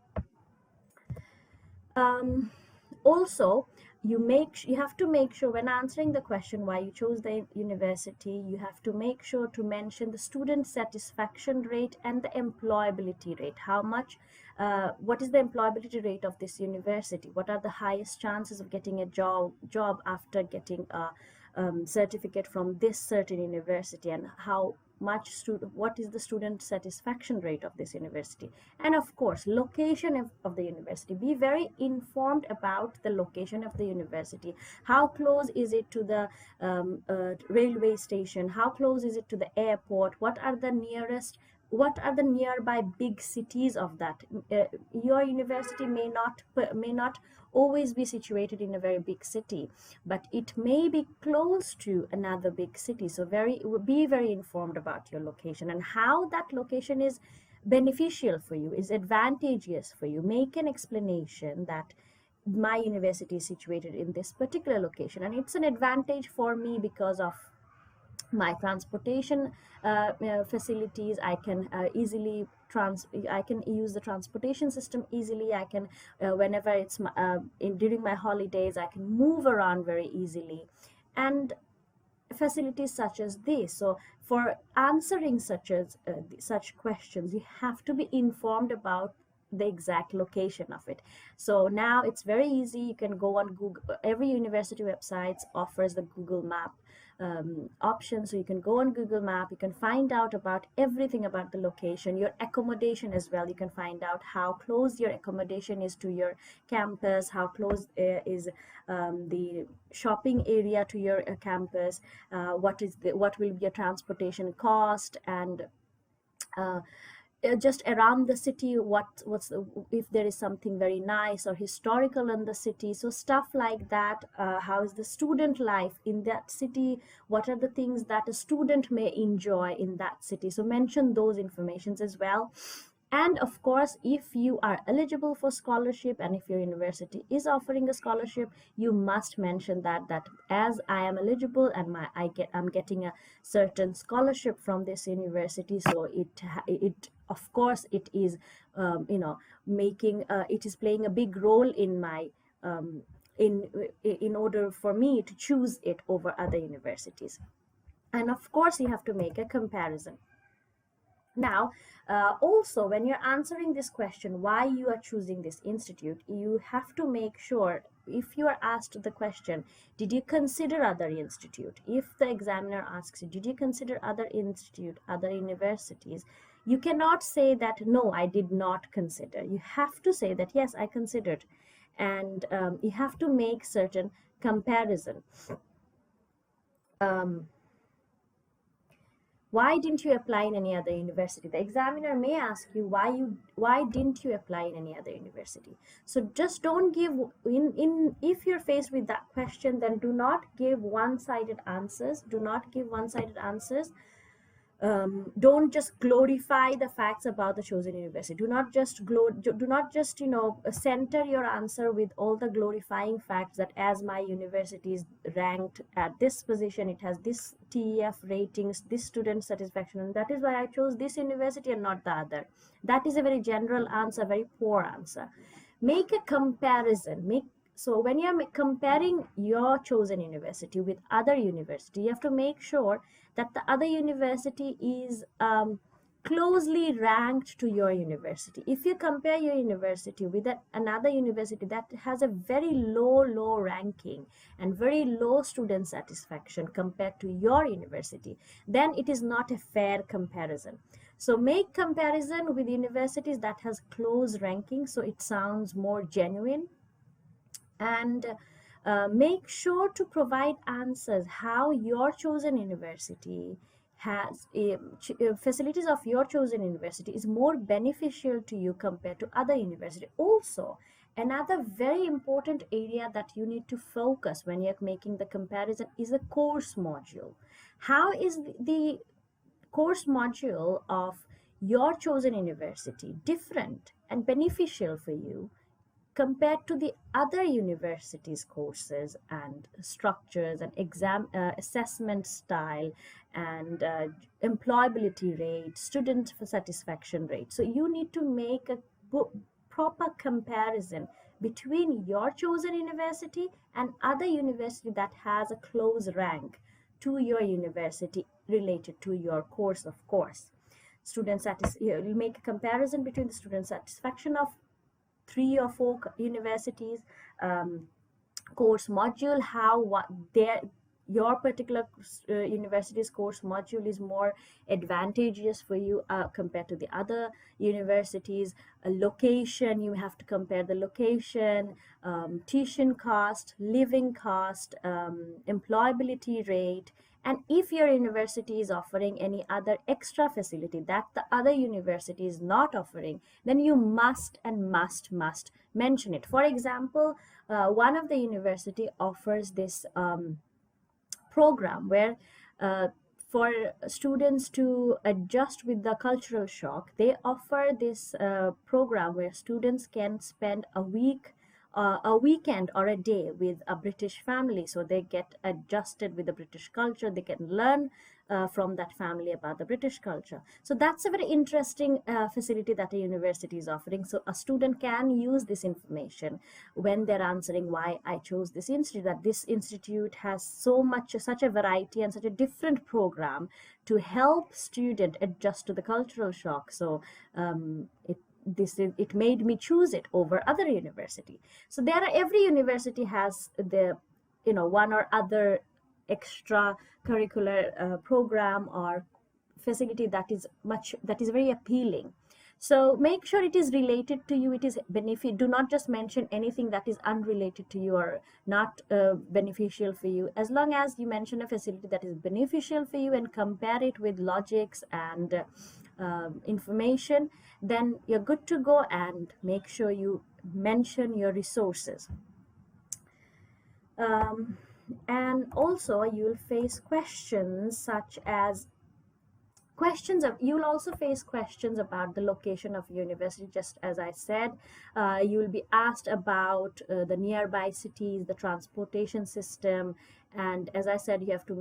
Also, you have to make sure when answering the question why you chose the university, you have to make sure to mention the student satisfaction rate and the employability rate. What is the employability rate of this university? What are the highest chances of getting a job after getting a certificate from this certain university, and what is the student satisfaction rate of this university? And of course, location of the university. Be very informed about the location of the university. How close is it to the railway station? How close is it to the airport? What are the nearby big cities of that? Your university may not always be situated in a very big city, but it may be close to another big city. So be very informed about your location and how that location is beneficial for you, is advantageous for you. Make an explanation that my university is situated in this particular location and it's an advantage for me because of my transportation facilities. I can easily I can use the transportation system easily. I can whenever it's during my holidays, I can move around very easily, and facilities such as this. So for answering such questions, you have to be informed about the exact location of it. So now it's very easy. You can go on Google. Every university websites offers the Google Map option, so you can go on Google Map. You can find out about everything about the location, your accommodation as well. You can find out how close your accommodation is to your campus, how close is the shopping area to your campus, what will be your transportation cost, and just around the city, if there is something very nice or historical in the city, so stuff like that. How is the student life in that city? What are the things that a student may enjoy in that city? So mention those informations as well. And of course, if you are eligible for scholarship and if your university is offering a scholarship, you must mention that as I am eligible and I'm getting a certain scholarship from this university. So it of course it is making it is playing a big role in my in order for me to choose it over other universities. And of course, you have to make a comparison. Now, also, when you're answering this question, why you are choosing this institute, you have to make sure, if you are asked the question, did you consider other institute? If the examiner asks you, did you consider other institute, other universities? You cannot say that, no, I did not consider. You have to say that, yes, I considered. And you have to make certain comparison. Why didn't you apply in any other university? The examiner may ask you why didn't you apply in any other university. So just don't give if you're faced with that question, then do not give one-sided answers. Do not give one-sided answers. Don't just glorify the facts about the chosen university. Do not just center your answer with all the glorifying facts that as my university is ranked at this position, it has this TEF ratings, this student satisfaction, and that is why I chose this university and not the other. That is a very general answer, very poor answer. Make a comparison. So when you're comparing your chosen university with other university, you have to make sure that the other university is closely ranked to your university. If you compare your university with another university that has a very low ranking and very low student satisfaction compared to your university, then it is not a fair comparison. So make comparison with universities that has close ranking, so it sounds more genuine. And make sure to provide answers how your chosen university has facilities of your chosen university is more beneficial to you compared to other university. Also, another very important area that you need to focus when you're making the comparison is the course module. How is the course module of your chosen university different and beneficial for you compared to the other universities' courses and structures and exam assessment style and employability rate, student satisfaction rate? So you need to make a proper comparison between your chosen university and other university that has a close rank to your university related to your course, of course. You'll make a comparison between the student satisfaction of 3 or 4 universities, course module, your particular university's course module is more advantageous for you compared to the other universities. Location, you have to compare the location, tuition cost, living cost, employability rate, and if your university is offering any other extra facility that the other university is not offering, then you must mention it. For example, one of the university offers this program where for students to adjust with the cultural shock, they offer this program where students can spend a weekend or a day with a British family, so they get adjusted with the British culture. They can learn from that family about the British culture. So that's a very interesting facility that a university is offering. So a student can use this information when they're answering why I chose this institute, that this institute has such a variety and such a different program to help student adjust to the cultural shock. So it made me choose it over other university. So every university has the one or other extra curricular program or facility that is very appealing. So make sure it is related to you, it is benefit. Do not just mention anything that is unrelated to you or not beneficial for you. As long as you mention a facility that is beneficial for you and compare it with logics and information, then you're good to go, and make sure you mention your resources. And also you'll face questions such as you'll also face questions about the location of university. Just as I said, you'll be asked about the nearby cities, the transportation system, and as I said, you have to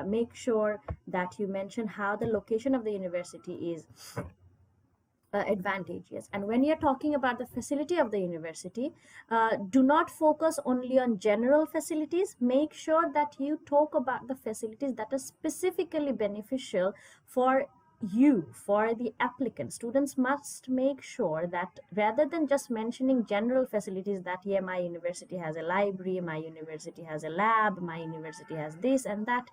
make sure that you mention how the location of the university is advantageous. And when you're talking about the facility of the university, do not focus only on general facilities. Make sure that you talk about the facilities that are specifically beneficial for you, for the applicant. Students must make sure that rather than just mentioning general facilities, that yeah, my university has a library, my university has a lab, my university has this and that,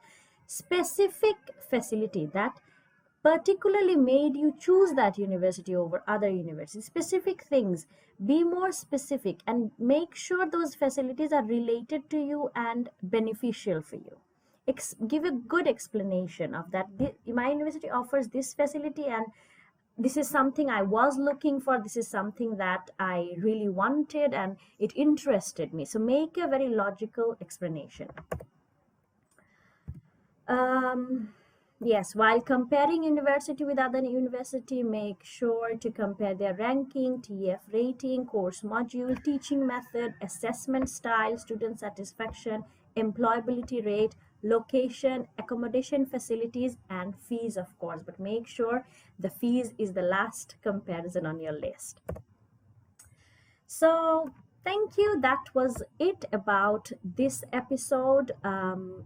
specific facility that particularly made you choose that university over other universities, specific things. Be more specific and make sure those facilities are related to you and beneficial for you. Give a good explanation of that. My university offers this facility, and this is something I was looking for, this is something that I really wanted and it interested me. So make a very logical explanation. Yes, while comparing university with other university, make sure to compare their ranking, TF rating, course module, teaching method, assessment style, student satisfaction, employability rate, location, accommodation facilities, and fees, of course. But make sure the fees is the last comparison on your list. So thank you. That was it about this episode.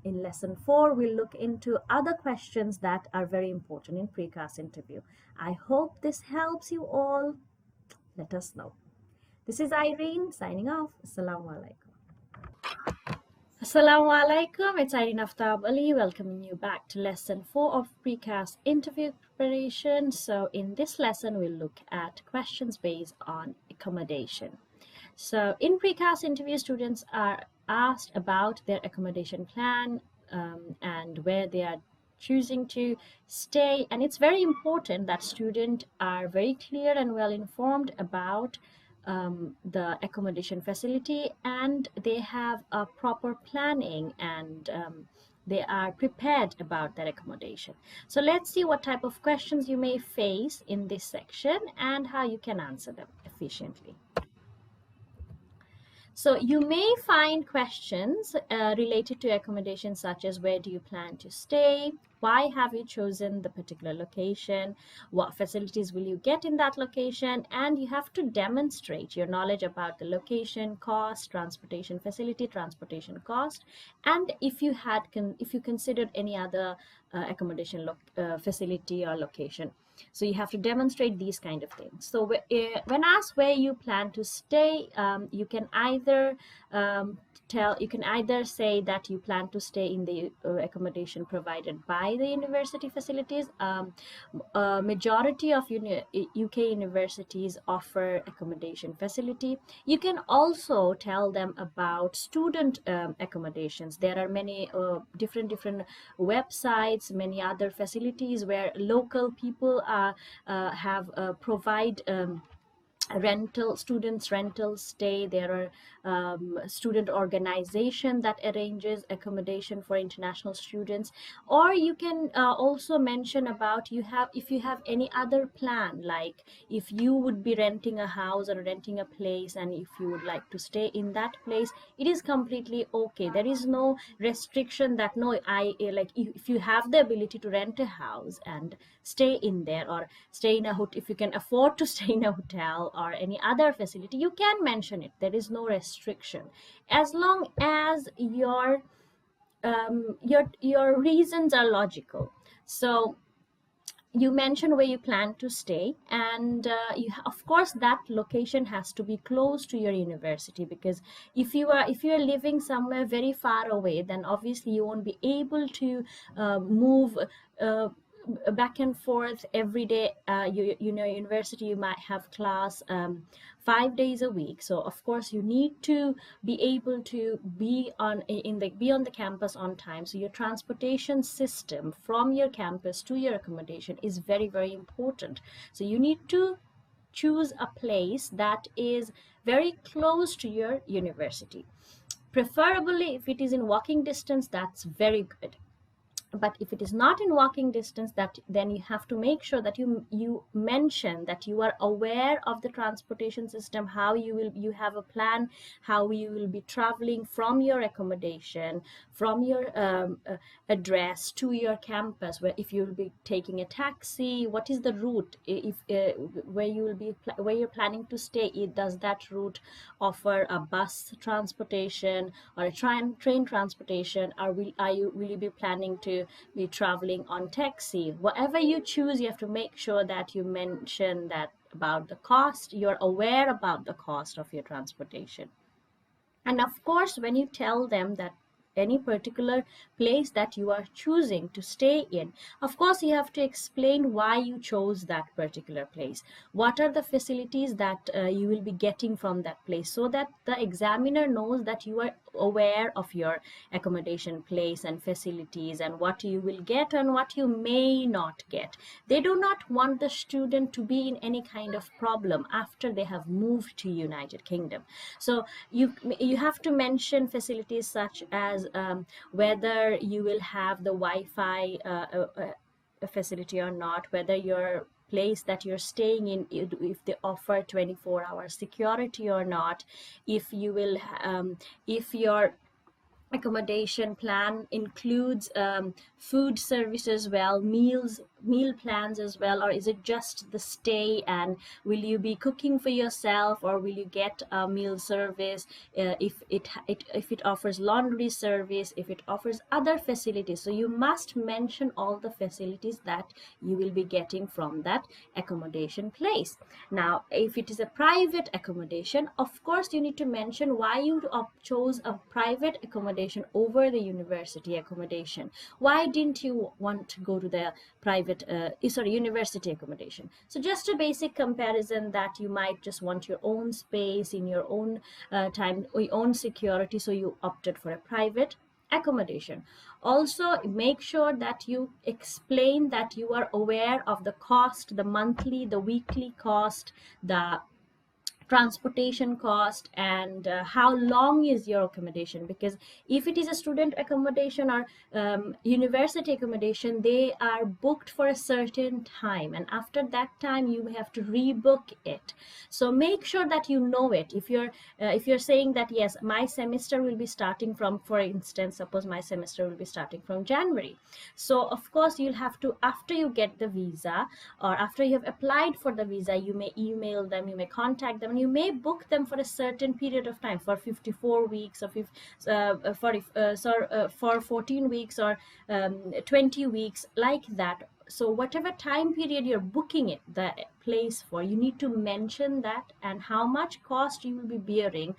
In lesson 4, we'll look into other questions that are very important in PreCas interview. I hope this helps you all. Let us know. This is Irene signing off. Assalamu alaikum. Assalamu alaikum. It's Irene Aftab Ali welcoming you back to lesson 4 of PreCas interview preparation. So in this lesson, we'll look at questions based on accommodation. So in PreCas interview, students are asked about their accommodation plan and where they are choosing to stay. And it's very important that students are very clear and well informed about the accommodation facility, and they have a proper planning, and they are prepared about their accommodation. So let's see what type of questions you may face in this section and how you can answer them efficiently. So you may find questions related to accommodation such as where do you plan to stay? Why have you chosen the particular location? What facilities will you get in that location? And you have to demonstrate your knowledge about the location, cost, transportation facility, transportation cost, and if you considered any other accommodation facility or location. So you have to demonstrate these kind of things. So when asked where you plan to stay, you can either say that you plan to stay in the accommodation provided by the university facilities. Majority of UK universities offer accommodation facility. You can also tell them about student accommodations. There are many different websites, many other facilities where local people provide students rental stay. There are student organization that arranges accommodation for international students. Or you can also mention about if you have any other plan, like if you would be renting a house or renting a place, and if you would like to stay in that place, it is completely okay. There is no restriction that if you have the ability to rent a house and stay in there, or stay in a hotel, if you can afford to stay in a hotel or any other facility, you can mention it. There is no restriction, as long as your reasons are logical. So you mention where you plan to stay, and of course that location has to be close to your university, because if you are living somewhere very far away, then obviously you won't be able to move uh, back and forth every day. You know, university, you might have class 5 days a week, so of course you need to be able to be on the campus on time. So your transportation system from your campus to your accommodation is very, very important. So you need to choose a place that is very close to your university. Preferably, if it is in walking distance, that's very good. But if it is not in walking distance, that then you have to make sure that you mention that you are aware of the transportation system, how you have a plan, how you will be traveling from your accommodation, from your address to your campus, where if you will be taking a taxi, what is the route, if where you will be where you're planning to stay, does that route offer a bus transportation or a train transportation, or will you be planning to be traveling on taxi? Whatever you choose, you have to make sure that you mention that about the cost. You're aware about the cost of your transportation. And of course, when you tell them that any particular place that you are choosing to stay in, of course you have to explain why you chose that particular place, what are the facilities that you will be getting from that place, so that the examiner knows that you are aware of your accommodation place and facilities, and what you will get and what you may not get. They do not want the student to be in any kind of problem after they have moved to United Kingdom. So you have to mention facilities such as whether you will have the Wi-Fi facility or not, whether your place that you're staying in, if they offer 24-hour security or not, if you will if your accommodation plan includes food service as well, meal plans as well, or is it just the stay, and will you be cooking for yourself, or will you get a meal service, if it offers laundry service, if it offers other facilities. So you must mention all the facilities that you will be getting from that accommodation place. Now, if it is a private accommodation, of course you need to mention why you chose a private accommodation over the university accommodation. Why didn't you want to go to the university accommodation? So just a basic comparison, that you might just want your own space in your own time, or your own security, so you opted for a private accommodation. Also, make sure that you explain that you are aware of the cost, the monthly, the weekly cost, the transportation cost, and how long is your accommodation, because if it is a student accommodation or university accommodation, they are booked for a certain time, and after that time you have to rebook it. So make sure that you know it. If you're saying that yes, my semester will be starting from, for instance, suppose my semester will be starting from January, so of course you'll have to, after you get the visa or after you have applied for the visa, you may email them, you may contact them, and you may book them for a certain period of time, for 54 weeks, or for 14 weeks, or 20 weeks, like that. So whatever time period you're booking it, the place for, you need to mention that, and how much cost you will be bearing,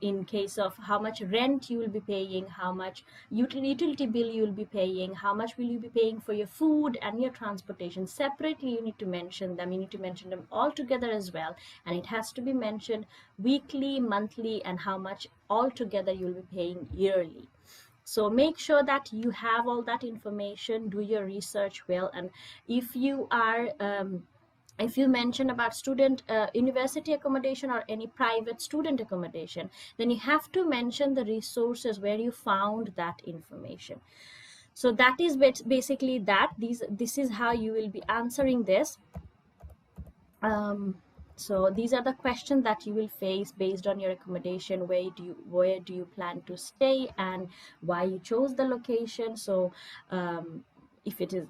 in case of how much rent you will be paying, how much utility bill you will be paying, how much will you be paying for your food and your transportation. Separately you need to mention them. You need to mention them all together as well, and it has to be mentioned weekly, monthly, and how much altogether you will be paying yearly. So make sure that you have all that information, do your research well, and if you are if you mention about student university accommodation or any private student accommodation, then you have to mention the resources where you found that information. So that is basically that. This is how you will be answering this. So these are the questions that you will face based on your accommodation. Where do you plan to stay, and why you chose the location. So if it is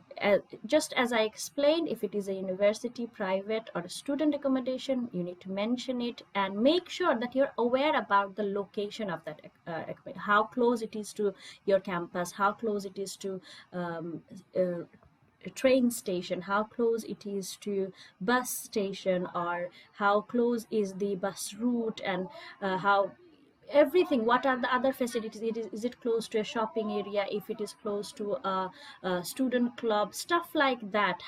just as I explained, if it is a university, private, or a student accommodation, you need to mention it, and make sure that you're aware about the location of that accommodation, how close it is to your campus, how close it is to train station, how close it is to bus station, or how close is the bus route, and how everything, what are the other facilities, is it close to a shopping area, if it is close to a student club, stuff like that.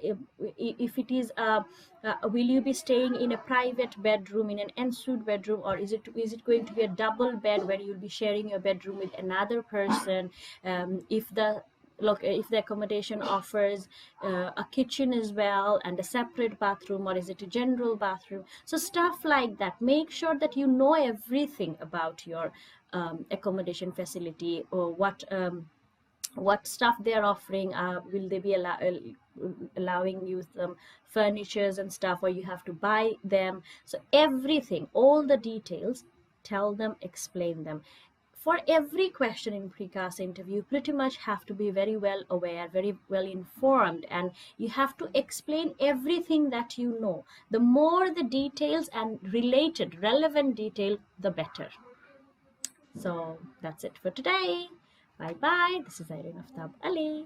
If it is will you be staying in a private bedroom, in an ensuite bedroom, or is it going to be a double bed where you'll be sharing your bedroom with another person? If the look, if the accommodation offers a kitchen as well and a separate bathroom, or is it a general bathroom? So stuff like that, make sure that you know everything about your accommodation facility, or what stuff they're offering. Will they be allowing you some furnitures and stuff, or you have to buy them? So everything, all the details, tell them, explain them. For every question in precast interview, pretty much have to be very well aware, very well informed, and you have to explain everything that you know. The more the details and related relevant detail, the better. So that's it for today. Bye bye. This is Irene Aftab Ali.